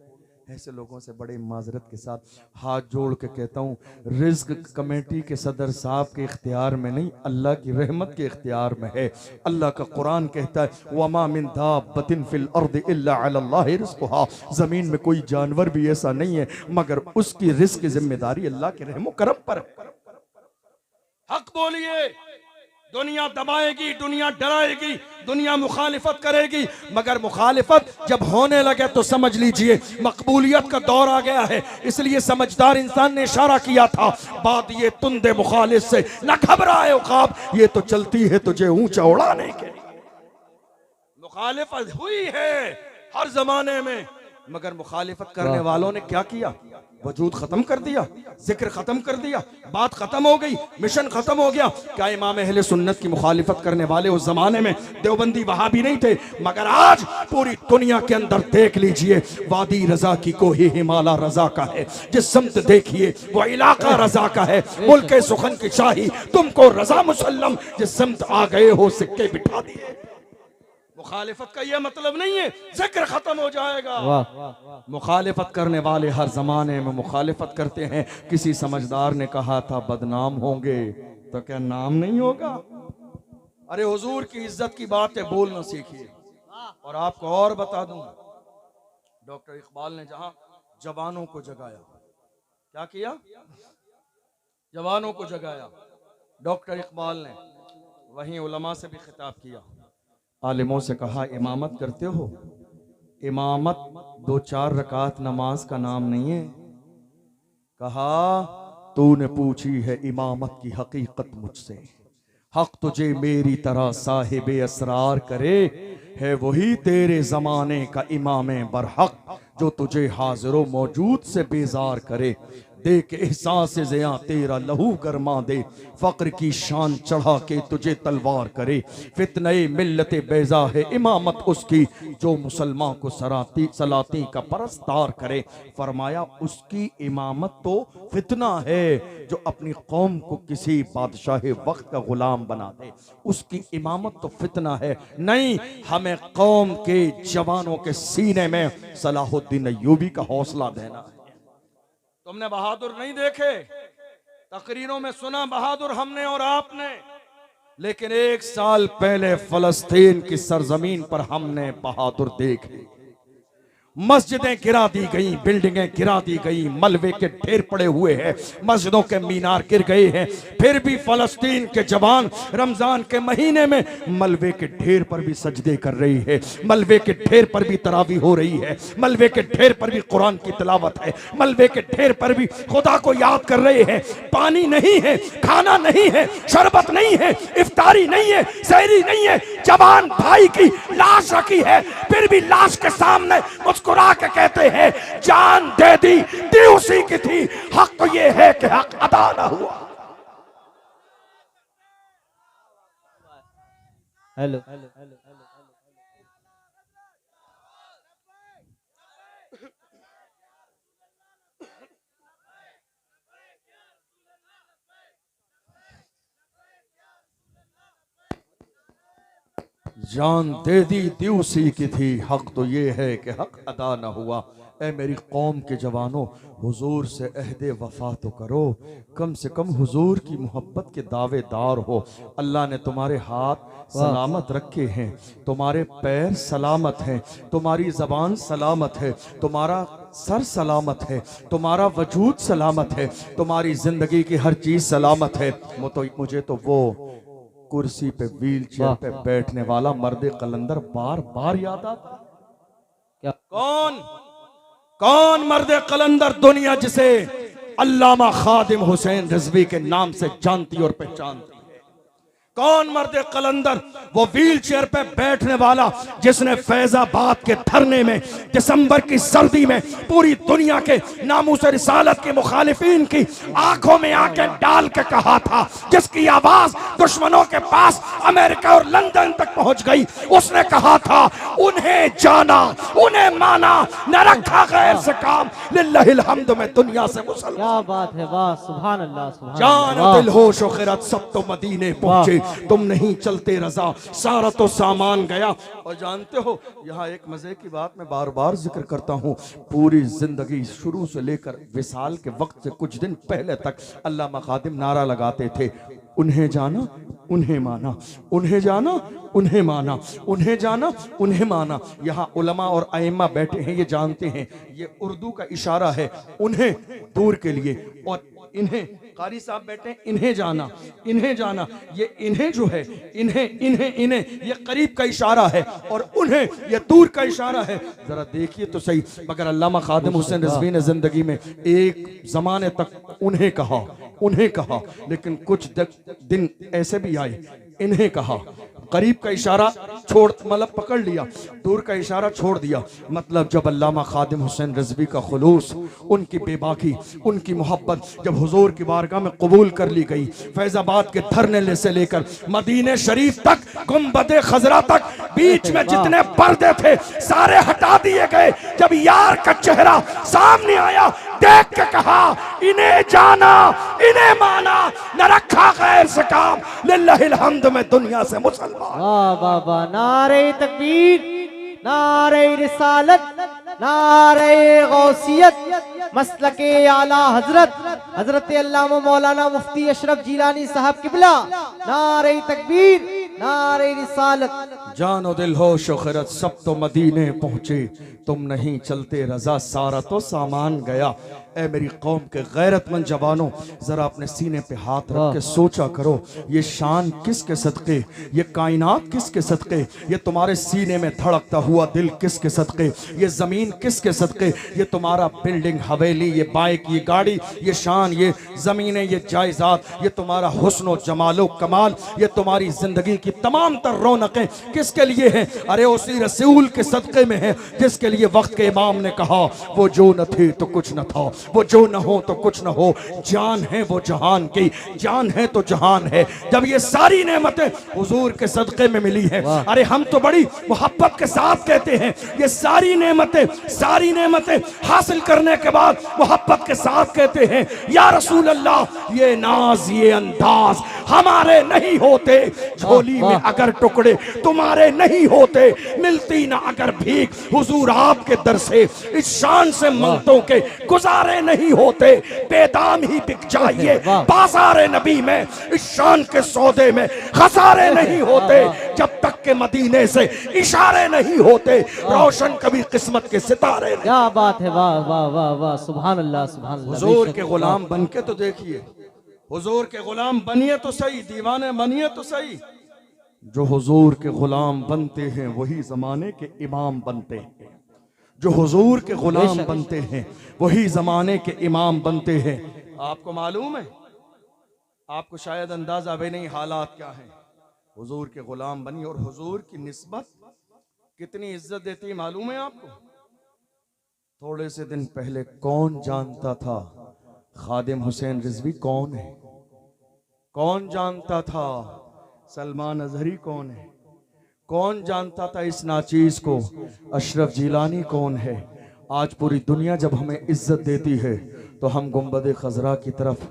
ऐसे लोगों से बड़े माजरत के साथ हाथ जोड़ के कहता हूँ, रिज्क कमेटी के सदर साहब के इख्तियार में नहीं, अल्लाह की रहमत के इख्तियार में है। अल्लाह का कुरान कहता है, वमा मिन दाब्बतिन फिल अर्द इल्ला अलल्लाहि रिज़्क़ुहा, जमीन में कोई जानवर भी ऐसा नहीं है मगर उसकी रिज़्क की जिम्मेदारी अल्लाह के रहम करम पर है। हक बोलिए। दुनिया दबाएगी, दुनिया डराएगी, दुनिया मुखालिफत करेगी, मगर मुखालिफत जब होने लगे तो समझ लीजिए मकबूलियत का दौर आ गया है। इसलिए समझदार इंसान ने इशारा किया था, बात ये तुंदे मुखालिफ से न घबराए उकाब, ये तो चलती है तुझे ऊंचा उड़ाने के लिए। मुखालिफत हुई है हर जमाने में, मगर मुखालिफत करने वालों ने क्या किया? वजूद खत्म कर दिया, जिक्र खत्म कर दिया, बात खत्म हो गई, मिशन खत्म हो गया। क्या इमाम अहले सुन्नत की मुखालिफत करने वाले उस जमाने में देवबंदी वहाबी नहीं थे? मगर आज पूरी दुनिया के अंदर देख लीजिए, वादी रजा की कोही हिमाला रजा का है, जिस समत देखिए वो इलाका रजा का है। मुल्क सुखन की शाही तुमको रजा मुसल्लम, जिस समत आ गए हो सिक्के बिठा दिए। मुखालिफत का यह मतलब नहीं है जिक्र खत्म हो जाएगा। मुखालिफत करने वाले हर जमाने में मुखालिफत करते हैं। किसी समझदार ने कहा था बदनाम होंगे, तो क्या नाम नहीं होगा? अरे हुजूर की इज्जत की बात है, बोलना सीखिए। और आपको और बता दूं, डॉक्टर इकबाल ने जहां जवानों को जगाया, क्या किया? जवानों को जगाया डॉक्टर इकबाल ने, वहीं उलमा से भी खिताब किया। आलिमों से कहा, इमामत करते हो? इमामत 2-4 रकात नमाज का नाम नहीं है। कहा, तूने पूछी है इमामत की हकीकत मुझसे, हक तुझे मेरी तरह साहिबे असरार करे, है वही तेरे जमाने का इमामे बरहक, जो तुझे हाजिरो मौजूद से बेजार करे। दे के एहसास ज़िया तेरा लहू गरमा दे, फ़क्र की शान चढ़ा के तुझे तलवार करे। फितने मिल्लत बेजा है इमामत उसकी, जो मुसलमान को सलाती का परस्तार करे। फरमाया उसकी इमामत तो फितना है, जो अपनी कौम को किसी बादशाह वक्त का गुलाम बना दे, उसकी इमामत तो फितना है। नहीं, हमें कौम के जवानों के सीने में सलाहुद्दीन अय्यूबी का हौसला देना है। तुमने बहादुर नहीं देखे, तकरीरों में सुना बहादुर हमने और आपने, लेकिन 1 साल पहले फलस्तीन की सरजमीन पर हमने बहादुर देखे। मस्जिदें गिरा दी गई, बिल्डिंगें गिरा दी गई, मलबे के ढेर पड़े हुए हैं, मस्जिदों के मीनार गिर गए हैं, फिर भी फलस्तीन के जवान रमजान के महीने में मलबे के ढेर पर भी सजदे कर रही है, मलबे के ढेर पर भी तरावी हो रही है, मलबे के ढेर पर भी कुरान की तिलावत है, मलबे के ढेर पर भी खुदा को याद कर रहे हैं। पानी नहीं है, खाना नहीं है, शरबत नहीं है, इफ्तारी नहीं है, सहरी नहीं है, जवान भाई की लाश रखी है, फिर भी लाश के सामने मुस्कुरा के कहते हैं जान दे दी, दी उसी की थी, हक तो ये है कि हक अदा ना हुआ। हेलो जान दे दी, दी उसी की थी, हक तो ये है कि हक अदा न हुआ। ए मेरी कौम के जवानों, हुजूर से अहदे वफा तो करो, कम से कम हुजूर की मोहब्बत के दावेदार हो। अल्लाह ने तुम्हारे हाथ सलामत रखे हैं, तुम्हारे पैर सलामत हैं, तुम्हारी ज़बान सलामत है, तुम्हारा सर सलामत है, तुम्हारा वजूद सलामत है, तुम्हारी ज़िंदगी की हर चीज़ सलामत है। मुझे तो वो कुर्सी पे व्हील चेयर पे बैठने वाला मर्द कलंदर बार बार याद आता। क्या कौन मर्द कलंदर दुनिया जिसे अल्लामा खादिम हुसैन रिजवी के नाम से जानती और पहचानती है? कौन मर्द कलंदर वो व्हील चेयर पे बैठने वाला जिसने फैजाबाद के धरने में दिसंबर की सर्दी में पूरी दुनिया के नामूस रिसालत के मुखालिफिन की आंखों में आंखें डाल के कहा था, जिसकी आवाज दुश्मनों के पास अमेरिका और लंदन तक पहुंच गई। उसने कहा था उन्हें जाना, उन्हें माना, न रखा गैर से काम, लिल्लाहिल हम्द में दुनिया से मुसलमान। क्या बात है, वाह सुभान अल्लाह, सुभान जान अल्लाह। दिल होश और खैरत सब तो मदीने पहुंचे, तुम नहीं चलते रजा, सारा तो सामान गया। और जानते हो, यहाँ एक मजे की बात मैं बार बार जिक्र करता हूँ, पूरी जिंदगी शुरू से लेकर विसाल के वक्त से कुछ दिन पहले तक अल्लामा खादिम नारा लगाते थे, उन्हें जाना उन्हें माना, उन्हें जाना उन्हें माना, उन्हें जाना उन्हें माना। यहाँ उलमा और अइम्मा बैठे हैं, ये जानते हैं ये उर्दू का इशारा है उन्हें दूर के लिए, और इन्हें कारी साहब बैठे हैं, इन्हें जाना इन्हें जाना, ये इन्हें जो है इन्हें इन्हें इन्हें ये करीब का इशारा है और उन्हें ये दूर का इशारा है। जरा देखिए तो सही। मगर अल्लामा खादिम हुसैन रिजवी ने जिंदगी में एक जमाने तक उन्हें कहा, लेकिन कुछ दिन ऐसे भी आए इन्हें कहा, करीब का इशारा छोड़ मतलब पकड़ लिया, दूर का इशारा छोड़ दिया। मतलब जब अल्लामा खादिम हुसैन रिजवी का खुलूस, उनकी बेबाकी, उनकी मोहब्बत जब हुजूर की बारगाह में कबूल कर ली गई, फैजाबाद के धरने से लेकर मदीने शरीफ तक, गुंबदे खजरा तक, बीच में जितने पर्दे थे सारे हटा दिए गए। जब यार का चेहरा सामने आया, देख के कहा इन्हें जाना इन्हें माना, न रखा गैर से काम, लिल्लाहिल हम्द में दुनिया से मुसलमान। वाह वाह वाह, नारे तकबीर, नारे रिसालत, नारे गौसियत, मसलके आला हजरत हजरत अल्लामा मौलाना मुफ्ती अशरफ जिलानी साहब किबला, नारे तकबीर, नारे रिसालत। जानो दिल हो शोखरत सब तो मदीने पहुंचे, तुम नहीं चलते रजा, सारा तो सामान गया। ए मेरी कौम के गैरतमंद जवानों, जरा अपने सीने पे हाथ रख के सोचा करो, ये शान किसके सदके, ये कायनात किसके सदके, ये तुम्हारे सीने में धड़कता हुआ दिल किसके सदके, ये जमीन किसके सदके, ये तुम्हारा बिल्डिंग हवेली, ये बाइक, ये गाड़ी, ये शान, ये जमीनें, ये जायदाद, ये तुम्हारा हुस्न जमालो कमाल, ये तुम्हारी जिंदगी की तमाम तर रौनकें किसके लिए हैं? अरे उसी रसूल के सदके में है जिसके लिए वक्त के इमाम ने कहा, वो जो न थे तो कुछ न था, वो जो न हो तो कुछ न हो, जान है वो जहान की, जान है तो जहान है। जब ये सारी नेमतें हुजूर के सदके में मिली हैं, अरे हम तो बड़ी मोहब्बत के साथ कहते हैं, ये सारी नेमतें हासिल करने के बाद मोहब्बत के साथ कहते हैं, या रसूल अल्लाह ये नाज ये अंदाज हमारे नहीं होते, झोली में अगर टुकड़े तुम्हारे नहीं होते, मिलती ना अगर भीख हुजूर आपके दर से, इस शान से मंगतों के गुजारे नहीं होते, बेदाम ही बिक जाइए बाजारे नबी में, इस शान के सौदे में खसारे नहीं होते, जब तक के मदीने से इशारे नहीं होते, रोशन कभी किस्मत के सितारे नहीं। क्या बात है, वाह वाह वाह वाह, सुभान अल्लाह, सुभान अल्लाह। हुजूर के गुलाम बनके तो देखिए, हुजूर के गुलाम बनिए तो सही, दीवाने बनिए तो सही। जो हुजूर के गुलाम बनते हैं वही जमाने के इमाम बनते हैं, जो हुजूर के गुलाम बनते हैं वही जमाने के इमाम बनते हैं। आपको मालूम है, आपको शायद अंदाजा भी नहीं हालात क्या हैं। हुजूर के गुलाम बनी और हुजूर की निस्बत कितनी इज्जत देती है मालूम है आपको? थोड़े से दिन पहले कौन जानता था खादिम हुसैन रिजवी कौन है? कौन जानता था सलमान अजहरी कौन है? कौन जानता था इस नाचीज को अशरफ जिलानी कौन है? आज पूरी दुनिया जब हमें इज्जत देती है तो हम गुंबद खजरा की तरफ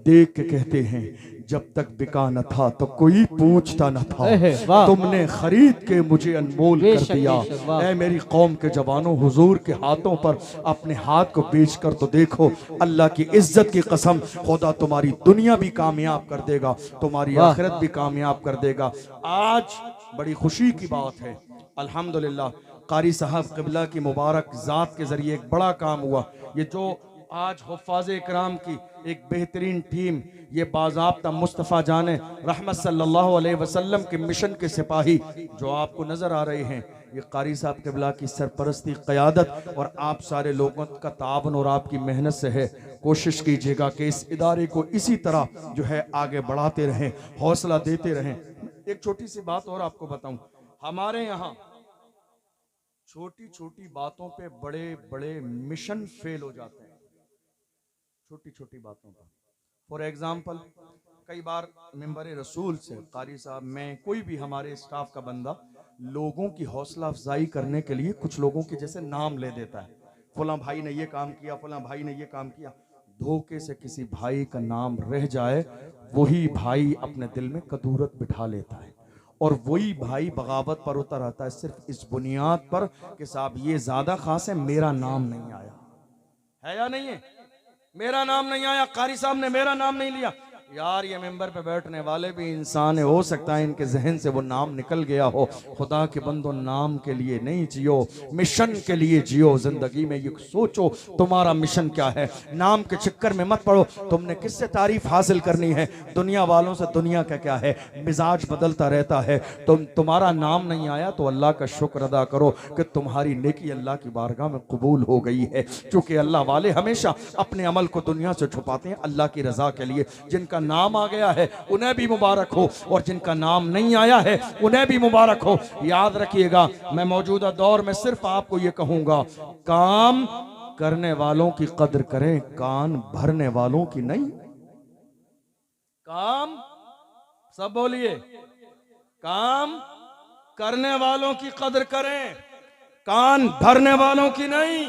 देख के कहते हैं जब तक बिका न था तो कोई पूछता न था, वाह। तुमने खरीद के मुझे अनमोल कर बेशक, दिया। बेशक, वाह। ऐ मेरी कौम के जवानों, हुजूर के हाथों पर अपने हाथ को बेच कर तो देखो, अल्लाह की इज्जत की कसम, खुदा तुम्हारी दुनिया भी कामयाब कर देगा, तुम्हारी वाह। आखिरत भी कामयाब कर देगा। आज बड़ी खुशी की बात है, अल्हम्दुलिल्लाह कारी साहब क़िबला की मुबारक ज़ात के ज़रिए एक बड़ा काम हुआ। ये जो आज हुफ़ाज़ इकराम की एक बेहतरीन टीम, ये बाज़ाब्ता मुस्तफ़ा जाने रहमत सल्लल्लाहु अलैहि वसल्लम के मिशन के सिपाही जो आपको नज़र आ रहे हैं, ये कारी साहब क़िबला की सरपरस्ती, क़यादत और आप सारे लोगों का तावन और आपकी मेहनत से है। कोशिश कीजिएगा कि इस इदारे को इसी तरह जो है आगे बढ़ाते रहें, हौसला देते रहें। एक छोटी सी बात और आपको बताऊं, हमारे यहाँ छोटी छोटी बातों पे बड़े बड़े मिशन फेल हो जाते हैं, छोटी छोटी बातों पर। फॉर एग्जाम्पल, कई बार मेंबर रसूल से कारी साहब, मैं, कोई भी हमारे स्टाफ का बंदा लोगों की हौसला अफजाई करने के लिए कुछ लोगों के जैसे नाम ले देता है, फलां भाई ने ये काम किया, फलां भाई ने ये काम किया। धोखे से किसी भाई का नाम रह जाए, वही भाई अपने दिल में कदूरत बिठा लेता है और वही भाई बगावत पर उतर आता है सिर्फ इस बुनियाद पर कि साहब ये ज्यादा खास है, मेरा नाम नहीं आया है या नहीं है, मेरा नाम नहीं आया, कारी साहब ने मेरा नाम नहीं लिया। यार ये मेंबर पे बैठने वाले भी इंसान है, हो सकता है इनके जहन से वो नाम निकल गया हो। खुदा के बंदो, नाम के लिए नहीं जियो, मिशन के लिए जियो। जिंदगी में ये सोचो तुम्हारा मिशन क्या है, नाम के चक्कर में मत पड़ो। तुमने किससे तारीफ हासिल करनी है, दुनिया वालों से। दुनिया का क्या है, मिजाज बदलता रहता है। तुम्हारा नाम नहीं आया तो अल्लाह का शुक्र अदा करो कि तुम्हारी नेकी अल्लाह की बारगाह में कबूल हो गई है। चूंकि अल्लाह वाले हमेशा अपने अमल को दुनिया से छुपाते हैं अल्लाह की रजा के लिए। जिनका नाम आ गया है उन्हें भी मुबारक हो, और जिनका नाम नहीं आया है उन्हें भी मुबारक हो। याद रखिएगा, मैं मौजूदा दौर में सिर्फ आपको यह कहूंगा, काम करने वालों की कदर करें, कान भरने वालों की नहीं। काम, सब बोलिए, काम करने वालों की कदर करें, कान भरने वालों की नहीं।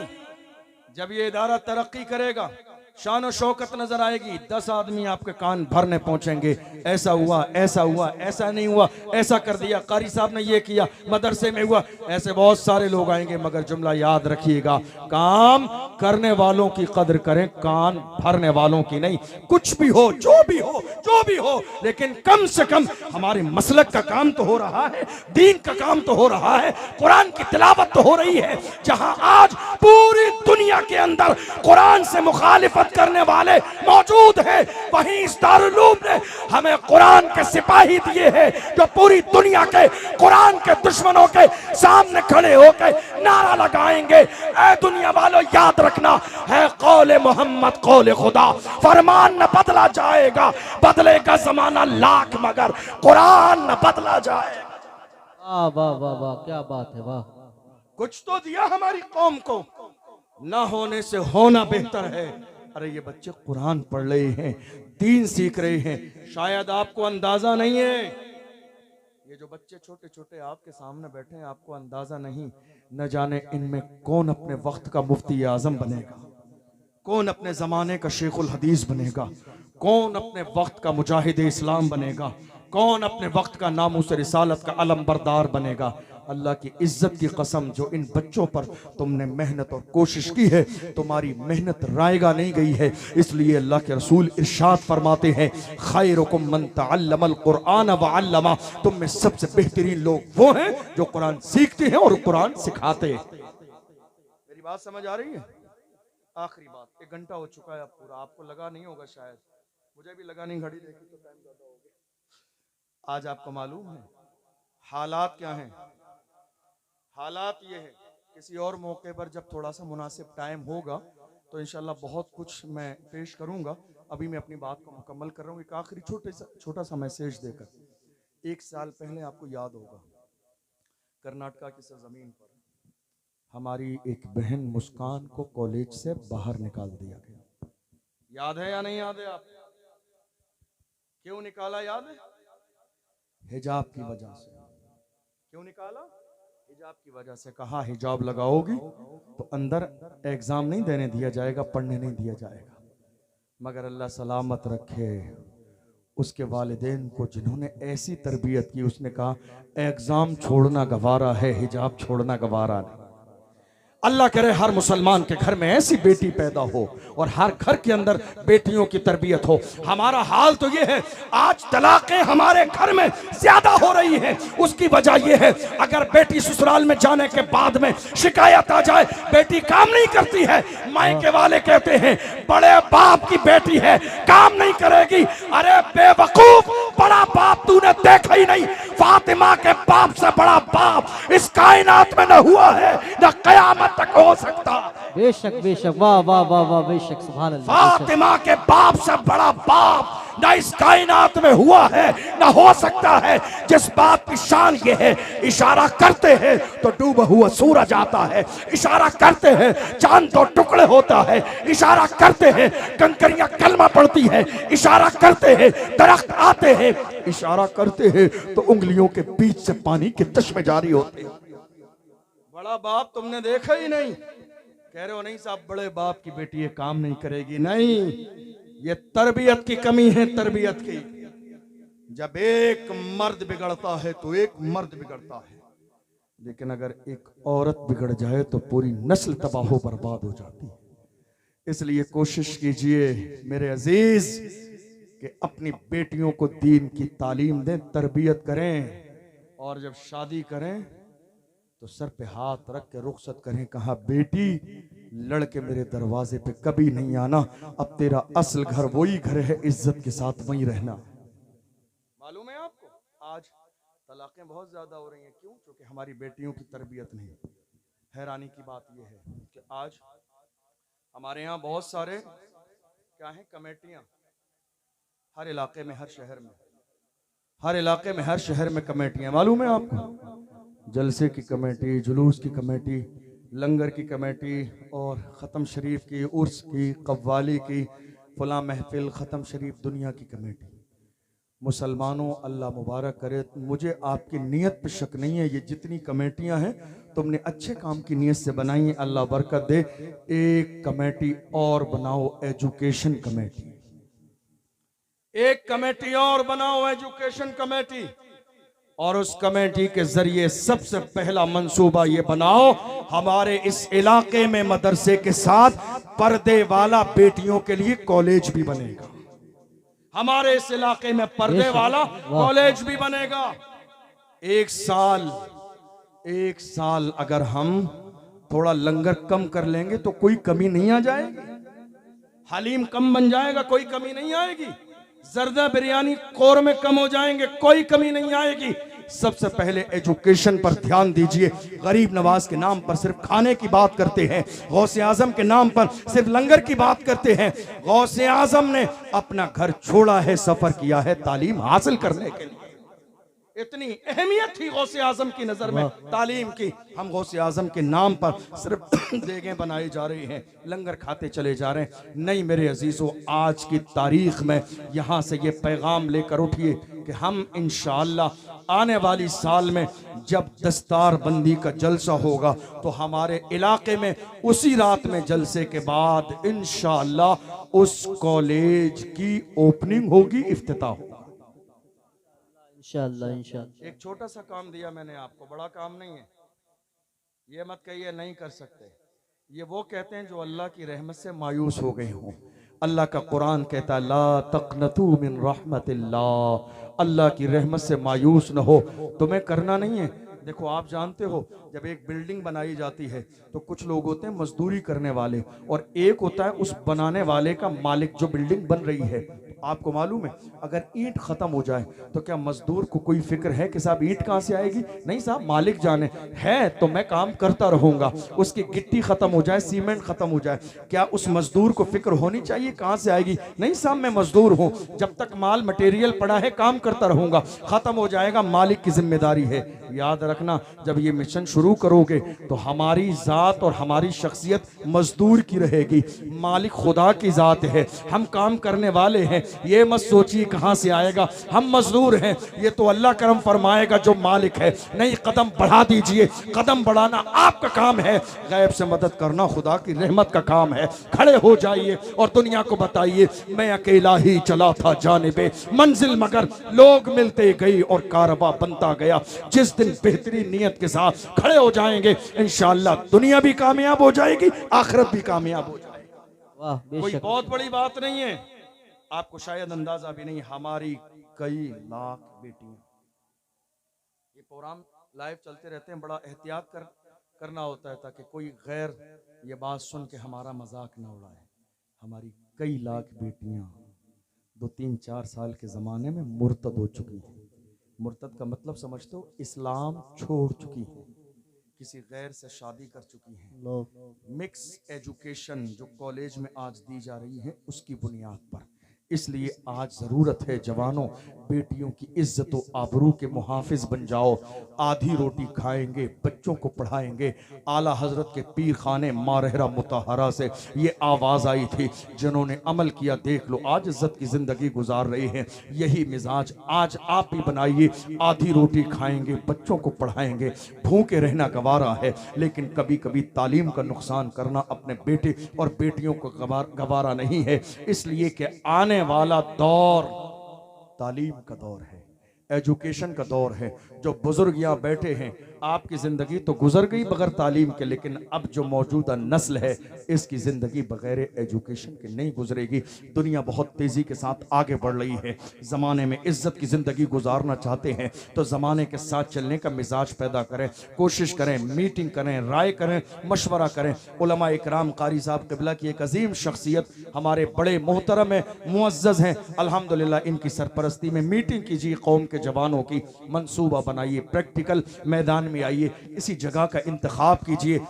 जब ये इदारा तरक्की करेगा, शान और शौकत नजर आएगी, 10 आदमी आपके कान भरने पहुंचेंगे, ऐसा हुआ, ऐसा हुआ, ऐसा नहीं हुआ, ऐसा कर दिया, कारी साहब ने ये किया, मदरसे में हुआ, ऐसे बहुत सारे लोग आएंगे। मगर जुमला याद रखिएगा, काम करने वालों की कदर करें, कान भरने वालों की नहीं। कुछ भी हो, जो भी हो, जो भी हो, लेकिन कम से कम हमारे मसलक का काम तो हो रहा है, दीन का काम तो हो रहा है, कुरान की तिलावत तो हो रही है। जहां आज पूरी दुनिया के अंदर कुरान से मुखालिफत करने वाले मौजूद हैं, वहीं इस दारुल उलूम ने हमें कुरान के सिपाही दिए हैं जो पूरी दुनिया के कुरान के दुश्मनों के सामने खड़े होकर नारा लगाएंगे, ऐ दुनिया वालों याद रखना है, कौले मोहम्मद कौले खुदा, फरमान न बदला जाएगा, बदलेगा जमाना लाख मगर कुरान न बदला जाएगा। वाह वाह वाह वाह, क्या बात है, वाह। कुछ तो दिया हमारी कौम को, ना होने से होना बेहतर है। अरे ये बच्चे कुरान पढ़ रहे हैं, दीन सीख रहे हैं, शायद आपको अंदाजा नहीं है, ये जो बच्चे छोटे छोटे आपके सामने बैठे हैं, आपको अंदाजा नहीं, न जाने इनमें कौन अपने वक्त का मुफ्ती आजम बनेगा, कौन अपने जमाने का शेखुल हदीस बनेगा, कौन अपने वक्त का मुजाहिद इस्लाम बनेगा, कौन अपने वक्त का नामूस रिसालत का अलम बरदार बनेगा। अल्लाह की इज्जत की कसम, जो इन बच्चों पर तुमने मेहनत और कोशिश की है, तुम्हारी मेहनत रायगा नहीं गई है। इसलिए अल्लाह के रसूल इरशाद फरमाते हैं, खैरुकुम मन तअल्लमल कुरान व अल्लमा, तुम में सबसे बेहतरीन लोग वो हैं जो कुरान सीखते हैं और कुरान सिखाते हैं। मेरी बात समझ आ रही है? आखिरी बात, 1 घंटा हो चुका है अब पूरा, आपको लगा नहीं होगा, शायद मुझे भी लगा नहीं, घड़ी देखी तो टाइम ज्यादा हो गया। आज आपको मालूम है हालात क्या हैं? हालात ये है, किसी और मौके पर जब थोड़ा सा मुनासिब टाइम होगा तो इंशाल्लाह बहुत कुछ मैं पेश करूंगा। अभी मैं अपनी बात को मुकम्मल कर रहा हूँ एक आखिरी छोटा सा मैसेज देकर। एक साल पहले आपको याद होगा कर्नाटका की सरजमीन पर हमारी एक बहन मुस्कान को कॉलेज से बाहर निकाल दिया गया। याद है या नहीं याद है आप? क्यों निकाला याद है? हिजाब की वजह से। क्यों निकाला? हिजाब की वजह से। कहा हिजाब लगाओगी तो अंदर एग्जाम नहीं देने दिया जाएगा, पढ़ने नहीं दिया जाएगा। मगर अल्लाह सलामत रखे उसके वालिदैन को जिन्होंने ऐसी तरबियत की, उसने कहा एग्जाम छोड़ना गवारा है, हिजाब छोड़ना गवारा नहीं। अल्लाह करे हर मुसलमान के घर में ऐसी बेटी पैदा हो और हर घर के अंदर बेटियों की तरबियत हो। हमारा हाल तो ये है, आज तलाक़ें हमारे घर में ज्यादा हो रही हैं। उसकी वजह ये है, अगर बेटी ससुराल में जाने के बाद में शिकायत आ जाए बेटी काम नहीं करती है, मायके वाले कहते हैं बड़े बाप की बेटी है काम नहीं करेगी। अरे बेवकूफ, बड़ा बाप तूने देखा ही नहीं। फातिमा के बाप से बड़ा बाप इस कायनात में न हुआ है न कयामत तक हो सकता। बेशक बेशक, वाह वाह वाह वाह, बेशक सुभान अल्लाह। फातिमा के बाप से बड़ा बाप न इस कायनात में हुआ है न हो सकता है। जिस बात की शान ये है, इशारा करते हैं तो डूबा हुआ सूरज आता है, इशारा करते हैं चांद तो टुकड़े होता है, इशारा करते हैं कंकरियां कलमा पड़ती है, इशारा करते हैं दरख्त आते हैं, इशारा करते हैं तो उंगलियों के बीच से पानी के चश्मे जारी होते हैं। बड़ा बाप तुमने देखा ही नहीं। कह रहे हो नहीं साहब बड़े बाप की बेटी ये काम नहीं करेगी। नहीं, ये तरबियत की कमी है, तरबियत की। जब एक मर्द बिगड़ता है तो एक मर्द बिगड़ता है, लेकिन अगर एक औरत बिगड़ जाए तो पूरी नस्ल तबाह बर्बाद हो जाती है। इसलिए कोशिश कीजिए मेरे अजीज कि अपनी बेटियों को दीन की तालीम दें, तरबियत करें, और जब शादी करें तो सर पे हाथ रख के रुखसत करें। कहा बेटी लड़के मेरे दरवाजे पे कभी नहीं आना, अब तेरा असल घर वही घर है, इज्जत के साथ वहीं रहना। मालूम है आपको आज तलाकें बहुत ज्यादा हो रही हैं। क्यों? क्योंकि हमारी बेटियों की तरबियत नहीं। हैरानी की बात यह है कि आज हमारे यहाँ बहुत सारे क्या है कमेटियां, हर इलाके में, हर शहर में, हर इलाके में, हर शहर में कमेटियां। मालूम है आपको? जलसे की कमेटी, जुलूस की कमेटी, लंगर की कमेटी, और ख़त्म शरीफ की, उर्स की, कव्वाली की, फला महफिल, ख़त्म शरीफ, दुनिया की कमेटी। मुसलमानों अल्लाह मुबारक करे, मुझे आपकी नीयत पे शक नहीं है। ये जितनी कमेटियां हैं तुमने अच्छे काम की नीयत से बनाई हैं, अल्लाह बरकत दे। एक कमेटी और बनाओ, एजुकेशन कमेटी। एक कमेटी और बनाओ, एजुकेशन कमेटी, और उस कमेटी के जरिए सबसे पहला मंसूबा ये बनाओ हमारे इस इलाके में मदरसे के साथ पर्दे वाला बेटियों के लिए कॉलेज भी बनेगा। हमारे इस इलाके में पर्दे वाला कॉलेज भी बनेगा। एक साल अगर हम थोड़ा लंगर कम कर लेंगे तो कोई कमी नहीं आ जाएगी। हलीम कम बन जाएगा, कोई कमी नहीं आएगी। जर्दा बिरयानी कौरमे कम हो जाएंगे, कोई कमी नहीं आएगी। सबसे पहले एजुकेशन पर ध्यान दीजिए। गरीब नवाज के नाम पर सिर्फ खाने की बात करते हैं, गौसे आजम के नाम पर सिर्फ लंगर की बात करते हैं। गौसे आजम ने अपना घर छोड़ा है, सफर किया है तालीम हासिल करने के लिए। इतनी अहमियत थी गौसे आजम की नजर में तालीम की। हम गौसे आजम के नाम पर सिर्फ देगें बनाई जा रही हैं, लंगर खाते चले जा रहे हैं। नहीं मेरे अजीजों, आज की तारीख में यहाँ से ये पैगाम लेकर उठिए कि हम इंशाअल्लाह आने वाली साल में जब दस्तार बंदी का जलसा होगा तो हमारे इलाके में उसी रात में जलसे के बाद इंशाअल्लाह उस कॉलेज की ओपनिंग होगी, इफ्तिताह होगा इंशाअल्लाह इंशाअल्लाह। एक छोटा सा काम दिया मैंने आपको, बड़ा काम नहीं है। ये मत कहिए नहीं कर सकते। ये वो कहते हैं जो अल्लाह की रहमत से मायूस हो गए हों। अल्लाह का कुरान कहता है ला तक़नतू मिन रहमतिल्लाह, अल्लाह की रहमत से मायूस न हो। तुम्हें करना नहीं है। देखो आप जानते हो जब एक बिल्डिंग बनाई जाती है तो कुछ लोग होते हैं मजदूरी करने वाले, और एक होता है उस बनाने वाले का मालिक जो बिल्डिंग बन रही है। आपको मालूम है अगर ईंट खत्म हो जाए तो क्या मजदूर को कोई फिक्र है कि साहब ईंट कहां से आएगी? नहीं साहब, मालिक जाने है तो मैं काम करता रहूंगा। उसकी गिट्टी खत्म हो जाए, सीमेंट खत्म हो जाए, क्या उस मजदूर को फिक्र होनी चाहिए कहां से आएगी? नहीं साहब, मैं मजदूर हूं, जब तक माल मटेरियल पड़ा है काम करता रहूंगा, खत्म हो जाएगा मालिक की जिम्मेदारी है। याद रखना, जब ये मिशन शुरू करोगे तो हमारी जात और हमारी शख्सियत मजदूर की रहेगी, मालिक खुदा की जात है, हम काम करने वाले हैं। ये मत सोचिए कहां से आएगा, हम मजदूर हैं, ये तो अल्लाह करम फरमाएगा जो मालिक है। नहीं, कदम बढ़ा दीजिए, कदम बढ़ाना आपका काम है, गैब से मदद करना खुदा की रहमत का काम है। खड़े हो जाइए और दुनिया को बताइए मैं अकेला ही चला था जानिबे मंजिल, मगर लोग मिलते गए और कारवा बनता गया। जिस दिन बेहतरीन नियत के साथ खड़े हो जाएंगे इंशाअल्लाह दुनिया भी कामयाब हो जाएगी, आखिरत भी कामयाब हो जाएगी। वाह, कोई बेशक। बहुत बड़ी बात नहीं है, आपको शायद अंदाजा भी नहीं, हमारी कई लाख बेटियां। ये प्रोग्राम लाइव चलते रहते हैं, बड़ा एहतियात करना होता है ताकि कोई गैर ये बात सुन के हमारा मजाक ना उड़ाए। हमारी कई लाख बेटियां 2-3-4 साल के ज़माने में मुर्तद हो चुकी हैं। मुर्तद का मतलब समझते हो? इस्लाम छोड़ चुकी हैं, किसी गैर से शादी कर चुकी हैं। मिक्स एजुकेशन जो कॉलेज में आज दी जा रही है उसकी बुनियाद पर। इसलिए आज ज़रूरत है जवानों, बेटियों की इज्जत व आबरू के मुहाफिज बन जाओ। आधी रोटी खाएंगे, बच्चों को पढ़ाएंगे। आला हजरत के पीर खाने मारहरा मुताहरा से ये आवाज़ आई थी, जिन्होंने अमल किया देख लो आज इज्जत की ज़िंदगी गुजार रहे हैं। यही मिजाज आज आप भी बनाइए, आधी रोटी खाएंगे, बच्चों को पढ़ाएंगे। भूखे रहना गवारा है, लेकिन कभी कभी तालीम का नुकसान करना अपने बेटे और बेटियों को गवारा नहीं है। इसलिए कि आने वाला दौर तालीम का दौर है, एजुकेशन का दौर है। जो बुजुर्ग यहाँ बैठे हैं, आपकी ज़िंदगी तो गुजर गई बगैर तालीम के, लेकिन अब जो मौजूदा नस्ल है इसकी ज़िंदगी बगैर एजुकेशन के नहीं गुजरेगी। दुनिया बहुत तेज़ी के साथ आगे बढ़ रही है, ज़माने में इज्जत की ज़िंदगी गुजारना चाहते हैं तो ज़माने के साथ चलने का मिजाज पैदा करें, कोशिश करें, मीटिंग करें, राय करें, मशवरा करें। उलमा इकराम, कारी साहब क़िबला की एक अजीम शख्सियत, हमारे बड़े मोहतरम है, मुअज़्ज़ज़ हैं, अल्हम्दुलिल्लाह। इनकी सरपरस्ती में मीटिंग कीजिए, कौम के जवानों की मंसूबा बनाइए, प्रैक्टिकल मैदान में आइए, इसी जगह का इंतखाब कीजिए।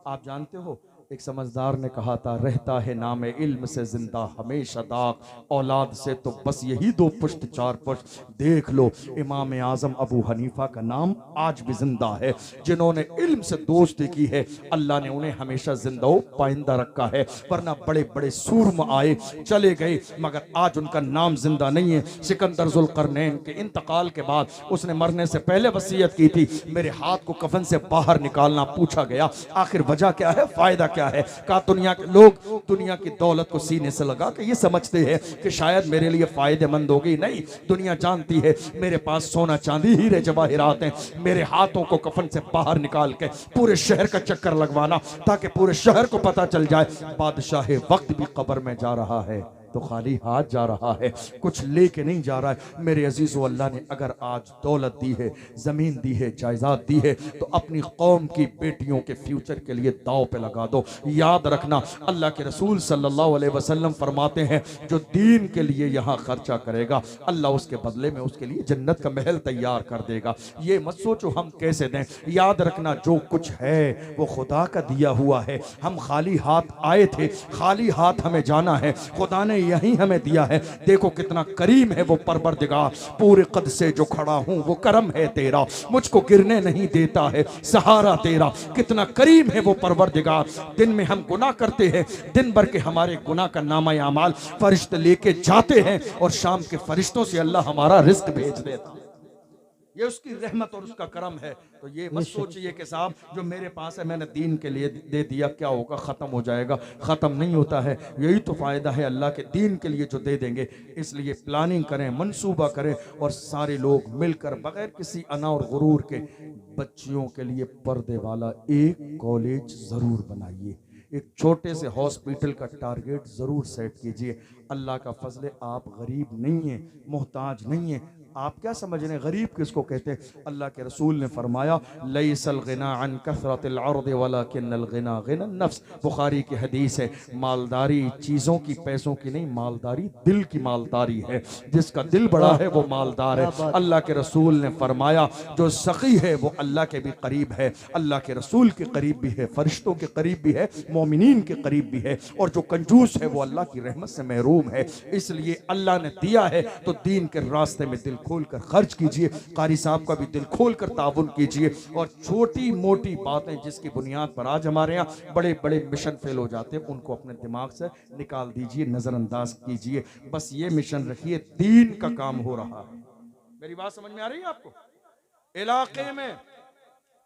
आप जानते हो एक समझदार ने कहा था, रहता है नाम इल्म से जिंदा हमेशा दाग, औलाद से तो बस यही 2 पुश्त 4 पुश्त। देख लो इमाम आजम अबू हनीफा का नाम आज भी जिंदा है। जिन्होंने इल्म से दोस्ती की है अल्लाह ने उन्हें हमेशा जिंदा पाइंदा रखा है, वरना बड़े बड़े सूरमा आए चले गए मगर आज उनका नाम जिंदा नहीं है। सिकंदर जुल्करनैन के इंतकाल के बाद उसने मरने से पहले वसीयत की थी, मेरे हाथ को कफन से बाहर निकालना। पूछा गया आखिर वजह क्या है, फायदा क्या है? कहा दुनिया के लोग दुनिया की दौलत को सीने से लगा के ये समझते हैं कि शायद मेरे लिए फायदेमंद होगी। नहीं, दुनिया जानती है मेरे पास सोना चांदी हीरे जवाहिरात हैं। मेरे हाथों को कफन से बाहर निकाल के पूरे शहर का चक्कर लगवाना ताकि पूरे शहर को पता चल जाए बादशाह वक्त भी कब्र में जा रहा है तो खाली हाथ जा रहा है, कुछ लेके नहीं जा रहा है। मेरे अजीज़ो, अल्लाह ने अगर आज दौलत दी है, ज़मीन दी है, जायदाद दी है तो अपनी कौम की बेटियों के फ्यूचर के लिए दाव पे लगा दो। याद रखना अल्लाह के रसूल सल्लल्लाहु अलैहि वसल्लम फरमाते हैं जो दीन के लिए यहाँ खर्चा करेगा अल्लाह उसके बदले में उसके लिए जन्नत का महल तैयार कर देगा। ये मत सोचो हम कैसे दें। याद रखना जो कुछ है वो खुदा का दिया हुआ है। हम खाली हाथ आए थे, खाली हाथ हमें जाना है। खुदा ने यही हमें दिया है। देखो कितना करीम है वो परवरदिगार, पूरे कद से जो खड़ा हूं वो करम है तेरा, मुझको गिरने नहीं देता है सहारा तेरा। कितना करीम है वो परवरदिगार। दिन में हम गुनाह करते हैं, दिन भर के हमारे गुनाह का नामा अमाल फरिश्ते लेके जाते हैं और शाम के फरिश्तों से अल्लाह हमारा रिस्क भेज देता है। ये उसकी रहमत और उसका करम है। तो ये मत सोचिए कि साहब जो मेरे पास है मैंने दीन के लिए दे दिया, क्या होगा, ख़त्म हो जाएगा। ख़त्म नहीं होता है। यही तो फ़ायदा है अल्लाह के दीन के लिए जो दे देंगे। इसलिए प्लानिंग करें, मंसूबा करें और सारे लोग मिलकर बग़ैर किसी अना और गुरूर के बच्चियों के लिए पर्दे वाला एक कॉलेज ज़रूर बनाइए। एक छोटे से हॉस्पिटल का टारगेट ज़रूर सेट कीजिए। अल्लाह का फजल, आप गरीब नहीं हैं, मोहताज नहीं हैं, आप क्या समझ रहे हैं गरीब किसको कहते हैं? अल्लाह के रसूल ने फरमाया लैसल गिना अन कसरतिल अर्द वलाकिन्नल गिना गिना नफ्स। बुखारी की हदीस है, मालदारी चीज़ों की पैसों की नहीं, मालदारी दिल की मालदारी है। जिसका दिल बड़ा है वो मालदार है। अल्लाह के रसूल ने फरमाया जो सखी है वो अल्लाह के भी करीब है, अल्लाह के रसूल के करीब भी है, फरिश्तों के करीब भी है, मोमिनीन के करीब भी है। और जो कंजूस है वो अल्लाह की रहमत से महरूम है। इसलिए अल्लाह ने दिया है तो दीन के रास्ते में दिल खोल कर खर्च कीजिए। कारी साहब का भी दिल खोल कर ताउन कीजिए। और छोटी मोटी बातें जिसकी बुनियाद पर आज हमारे यहाँ बड़े बड़े मिशन फेल हो जाते हैं, उनको अपने दिमाग से निकाल दीजिए, नजरअंदाज कीजिए। बस ये मिशन रखिए, दीन का काम हो रहा है। मेरी बात समझ में आ रही है आपको? इलाके में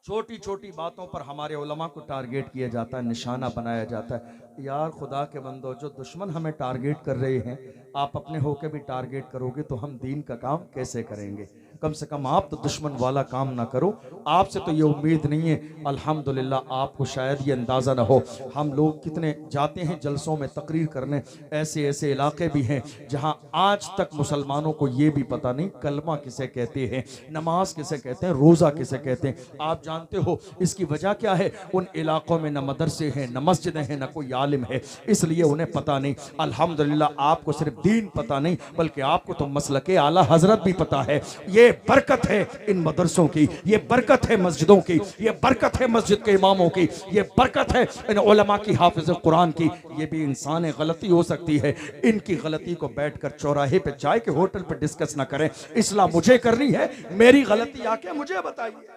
छोटी छोटी बातों पर हमारे उलमा को टारगेट किया जाता है, निशाना बनाया जाता है। यार खुदा के बंदो, जो दुश्मन हमें टारगेट कर रहे हैं, आप अपने होके भी टारगेट करोगे तो हम दीन का काम कैसे करेंगे? कम से कम आप तो दुश्मन वाला काम ना करो। आपसे तो ये उम्मीद नहीं है। अल्हम्दुलिल्लाह आपको शायद ये अंदाज़ा ना हो, हम लोग कितने जाते हैं जलसों में तकरीर करने। ऐसे ऐसे इलाके भी हैं जहां आज तक मुसलमानों को ये भी पता नहीं कलमा किसे कहते हैं, नमाज किसे कहते हैं, रोज़ा किसे कहते हैं। आप जानते हो इसकी वजह क्या है? उन इलाकों में न मदरसे हैं, न मस्जिदें हैं, न कोई आलिम है, इसलिए उन्हें पता नहीं। अल्हम्दुलिल्लाह आपको सिर्फ दीन पता नहीं बल्कि आपको तो मसलके आला हजरत भी पता है। ये बरकत है इन मदरसों की, ये बरकत है मस्जिदों की, ये बरकत है मस्जिद के इमामों की, ये बरकत है इन उलमा की, हाफिज कुरान की। ये भी इंसान गलती हो सकती है, इनकी गलती को बैठकर चौराहे पे चाय के होटल पे डिस्कस ना करें। इस्लाम मुझे करनी है, मेरी गलती आके मुझे बताइए,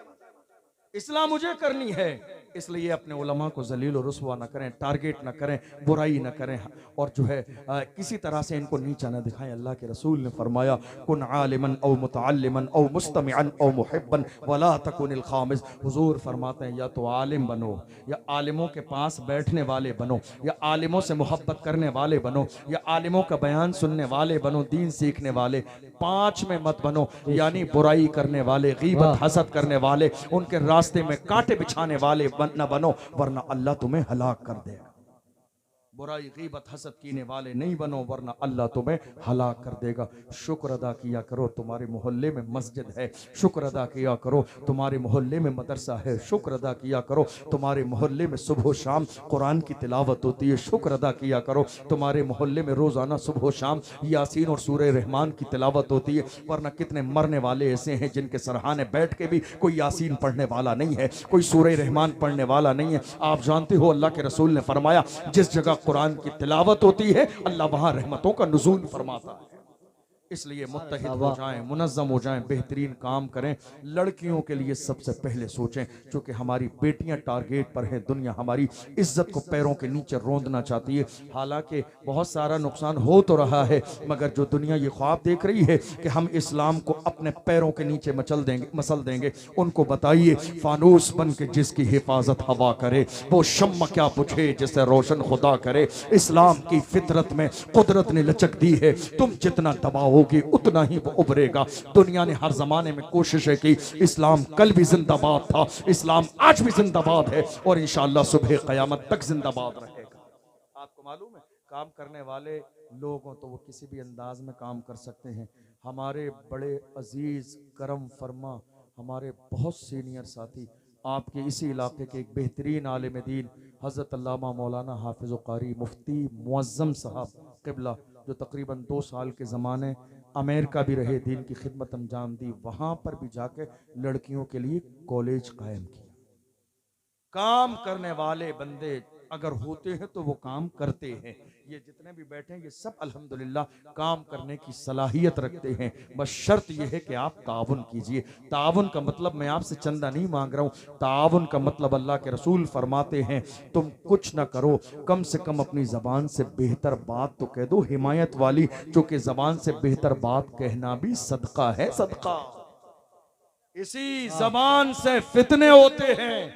इस्लाम मुझे करनी है। इसलिए अपने उलमा को जलील और रुस्वा न करें, टारगेट न करें, बुराई न करें और जो है किसी तरह से इनको नीचा न दिखाएं। अल्लाह के रसूल ने फरमाया कुन आलिमन औ मुतअल्लिमन औ मुस्तमिअन औ मुहिब्बन वला तकुनिल खामिस। हुजूर फरमाते हैं या तो आलिम बनो, या आलिमों के पास बैठने वाले बनो, या आलिमों से मोहब्बत करने वाले बनो, या आलिमों का बयान सुनने वाले बनो, दीन सीखने वाले। पांच में मत बनो, यानी बुराई करने वाले, गीबत हसद करने वाले, उनके रास्ते में कांटे बिछाने वाले न बनो, वरना अल्लाह तुम्हें हलाक कर देगा। बुराई गीबत हसद कीने वाले नहीं बनो, वरना अल्लाह तुम्हें हलाक कर देगा। शुक्र अदा किया करो तुम्हारे मोहल्ले में मस्जिद है, शुक्र अदा किया करो तुम्हारे मोहल्ले में मदरसा है, शुक्र अदा किया करो तुम्हारे मोहल्ले में सुबह शाम कुरान की तिलावत होती है, शुक्र अदा किया करो तुम्हारे मोहल्ले में रोज़ाना सुबह शाम यासीन और सूरह रहमान की तिलावत होती है। वरना कितने मरने वाले ऐसे हैं जिनके सरहाने बैठ के भी कोई यासीन पढ़ने वाला नहीं है, कोई सूरह रहमान पढ़ने वाला नहीं है। आप जानते हो अल्लाह के रसूल ने फरमाया जिस जगह कुरान की तिलावत होती है अल्लाह वहां रहमतों का नुज़ूल फरमाता है। इसलिए मुत्तहिद हो जाएं, मुनज़्ज़म हो जाएं, बेहतरीन काम करें। लड़कियों के लिए सबसे पहले सोचें, क्योंकि हमारी बेटियां टारगेट पर हैं। दुनिया हमारी इज्जत को पैरों के नीचे रोंदना चाहती है। हालांकि बहुत सारा नुकसान हो तो रहा है, मगर जो दुनिया ये ख्वाब देख रही है कि हम इस्लाम को अपने पैरों के नीचे मसल देंगे, उनको बताइए फानूस बन के जिसकी हिफाजत हवा करे, वो शम्मा क्या बुझे जिसे रोशन खुदा करे। इस्लाम की फितरत में कुदरत ने लचक दी है, तुम जितना दबाओ उतना ही वो उभरेगा। दुनिया ने हर जमाने में कोशिशें की, इस्लाम कल भी जिंदाबाद था, इस्लाम आज भी जिंदाबाद है और इंशाअल्लाह सुबह क़यामत तक जिंदाबाद रहेगा। आपको मालूम है काम करने वाले लोग हों तो वो किसी भी अंदाज में काम कर सकते हैं। हमारे बड़े अजीज करम फरमा, हमारे बहुत सीनियर साथी, आपके इसी इलाके के एक बेहतरीन आलिम दीन हज़रत अल्लामा मौलाना हाफिज़ कारी मुफ्ती मुअज़्ज़म साहब क़िबला, जो तकरीबन 2 साल के ज़माने अमेरिका भी रहे, दीन की खिदमत अंजाम दी, वहाँ पर भी जाके लड़कियों के लिए कॉलेज कायम किया। काम करने वाले बंदे अगर होते हैं तो वो काम करते हैं। ये जितने भी बैठे हैं ये सब अल्हम्दुलिल्लाह काम करने की सलाहियत रखते हैं। बस शर्त ये है कि आप ताउन कीजिए। ताउन का मतलब मैं आपसे चंदा नहीं मांग रहा हूँ, ताउन का मतलब अल्लाह के रसूल फरमाते हैं तुम कुछ ना करो, कम से कम अपनी ज़बान से बेहतर बात तो कह दो, हिमायत वाली, क्योंकि ज़बान से बेहतर बात कहना भी सदका है, सदका। इसी ज़बान से फितने होते हैं,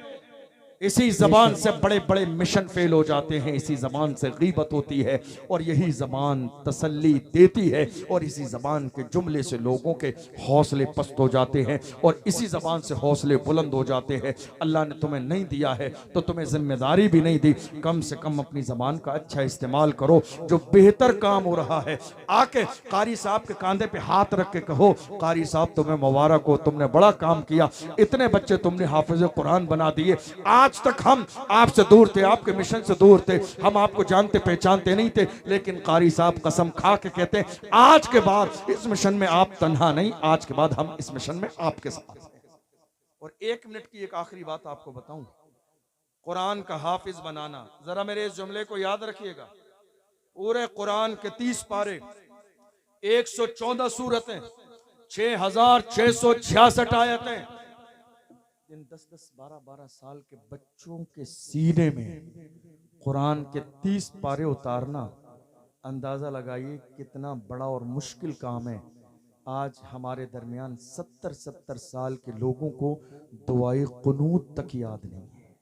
इसी जबान से बड़े बड़े मिशन फेल हो जाते हैं, इसी जबान से गीबत होती है और यही जबान तसल्ली देती है और इसी जबान के जुमले से लोगों के हौसले पस्त हो जाते हैं और इसी जबान से हौसले बुलंद हो जाते हैं। अल्लाह ने तुम्हें नहीं दिया है तो तुम्हें जिम्मेदारी भी नहीं दी, कम से कम अपनी जबान का अच्छा इस्तेमाल करो। जो बेहतर काम हो रहा है आके कारी साहब के कांधे पे हाथ रख के कहो, कारी साहब तुम्हें मुबारक हो, तुमने बड़ा काम किया, इतने बच्चे तुमने हाफिज कुरान बना दिए। आज तक हम आपसे दूर थे, आपके मिशन से दूर थे, हम आपको जानते पहचानते नहीं थे, लेकिन कारी साहब कसम खा के कहते हैं आज के बाद इस मिशन में आप तन्हा नहीं, आज के बाद हम इस मिशन में आपके साथ हैं। और 1 मिनट की एक आखिरी बात आपको बताऊं, कुरान का हाफिज बनाना, जरा मेरे इस जुमले को याद रखिएगा। पूरे कुरान के 30 पारे, 114 सूरतें, 6666 आयतें, इन 10-10, 12-12 साल के बच्चों के सीने में कुरान के 30 पारे उतारना, अंदाजा लगाइए कितना बड़ा और मुश्किल काम है। आज हमारे दरमियान 70-70 साल के लोगों को दुआए कुनूत तक याद नहीं है।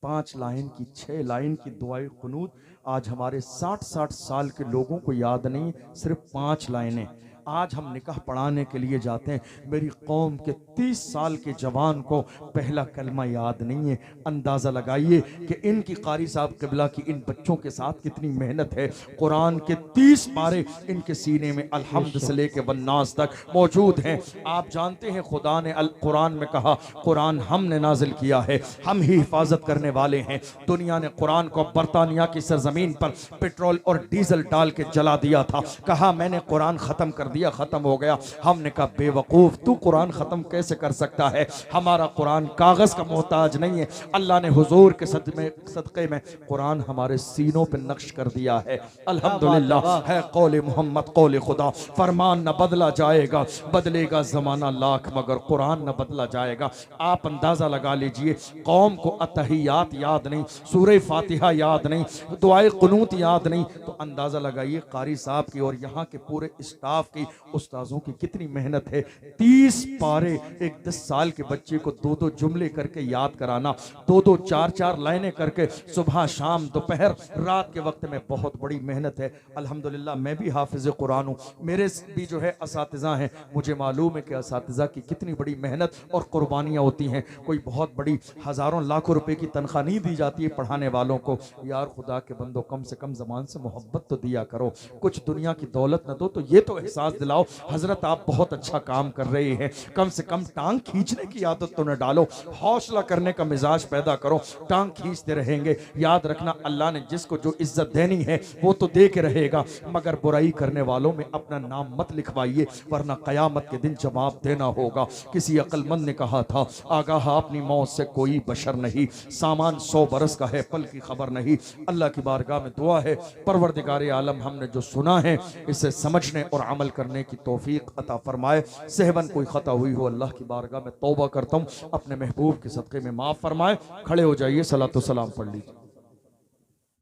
5 लाइन की, 6 लाइन की दुआए कुनूत आज हमारे 60-60 साल के लोगों को याद नहीं, सिर्फ 5 लाइनें। आज हम निकाह पढ़ाने के लिए जाते हैं, मेरी कौम के 30 साल के जवान को पहला कलमा याद नहीं है। अंदाज़ा लगाइए कि इनकी कारी साहब किबला की इन बच्चों के साथ कितनी मेहनत है। कुरान के 30 पारे इनके सीने में अलहम्द से लेके वन्नास तक मौजूद हैं। आप जानते हैं खुदा ने कुरान में कहा, कुरान हमने नाजिल किया है, हम ही हिफाजत करने वाले हैं। दुनिया ने कुरान को बरतानिया की सरजमीन पर पेट्रोल और डीजल डाल के जला दिया था, कहा मैंने कुरान ख़त्म कर दिया, खत्म हो गया। हमने कहा बेवकूफ, तू कुरान खत्म कैसे कर सकता है? हमारा कुरान कागज का मोहताज नहीं है। अल्लाह ने हुजूर के सदक़े में कुरान हमारे सीनों पे नक्श कर दिया है। अल्हम्दुलिल्लाह है कौले मोहम्मद कौले खुदा। फरमान न बदला जाएगा, बदलेगा जमाना लाख, मगर कुरान न बदला जाएगा। आप अंदाजा लगा लीजिए, कौम को अतहियात याद नहीं, सूरह फातिहा याद नहीं, दुआए कुनूत याद नहीं, तो अंदाजा लगाइए कारी साहब की और यहाँ के पूरे स्टाफ की, उस्ताजों की कितनी मेहनत है। 30 पारे एक 10 साल के बच्चे को 2-2 जुमले करके याद कराना, 2-2 4-4 लाइनें करके सुबह शाम दोपहर रात के वक्त में, बहुत बड़ी मेहनत है। अल्हम्दुलिल्लाह मैं भी हाफिज कुरान हूँ, मेरे भी जो है असातिज़ा हैं, मुझे मालूम है कि असातिज़ा की कितनी बड़ी मेहनत और कुर्बानियाँ होती हैं। कोई बहुत बड़ी हज़ारों लाखों रुपए की तनख्वाह नहीं दी जाती है पढ़ाने वालों को। यार खुदा के बंदो, कम से कम ज़बान से मोहब्बत तो दिया करो, कुछ दुनिया की दौलत न दो तो ये तो एहसास दिलाओ हजरत आप बहुत अच्छा काम कर रहे हैं। कम से कम टांग खींचने की आदत तो न डालो, हौसला करने का मिजाज पैदा करो। टांग खींचते रहेंगे, याद रखना अल्लाह ने जिसको जो इज्जत देनी है वो तो दे के रहेगा, मगर बुराई करने वालों में अपना नाम मत लिखवाइए, वरना कयामत के दिन जवाब देना होगा। किसी अक्लमंद ने कहा था, आगाह अपनी मौत से कोई बशर नहीं, सामान 100 बरस का है, पल की खबर नहीं। अल्लाह की बारगाह में दुआ है, परवरदिगार आलम हमने जो सुना है इसे समझने और अमल करने की तौफीक अता फरमाए। सहवन कोई खता हुई हो अल्लाह की बारगाह में तौबा करता हूँ, अपने महबूब के सदक़े में माफ़ फरमाए। खड़े हो जाइए, सलातो सलाम पढ़ लीजिए।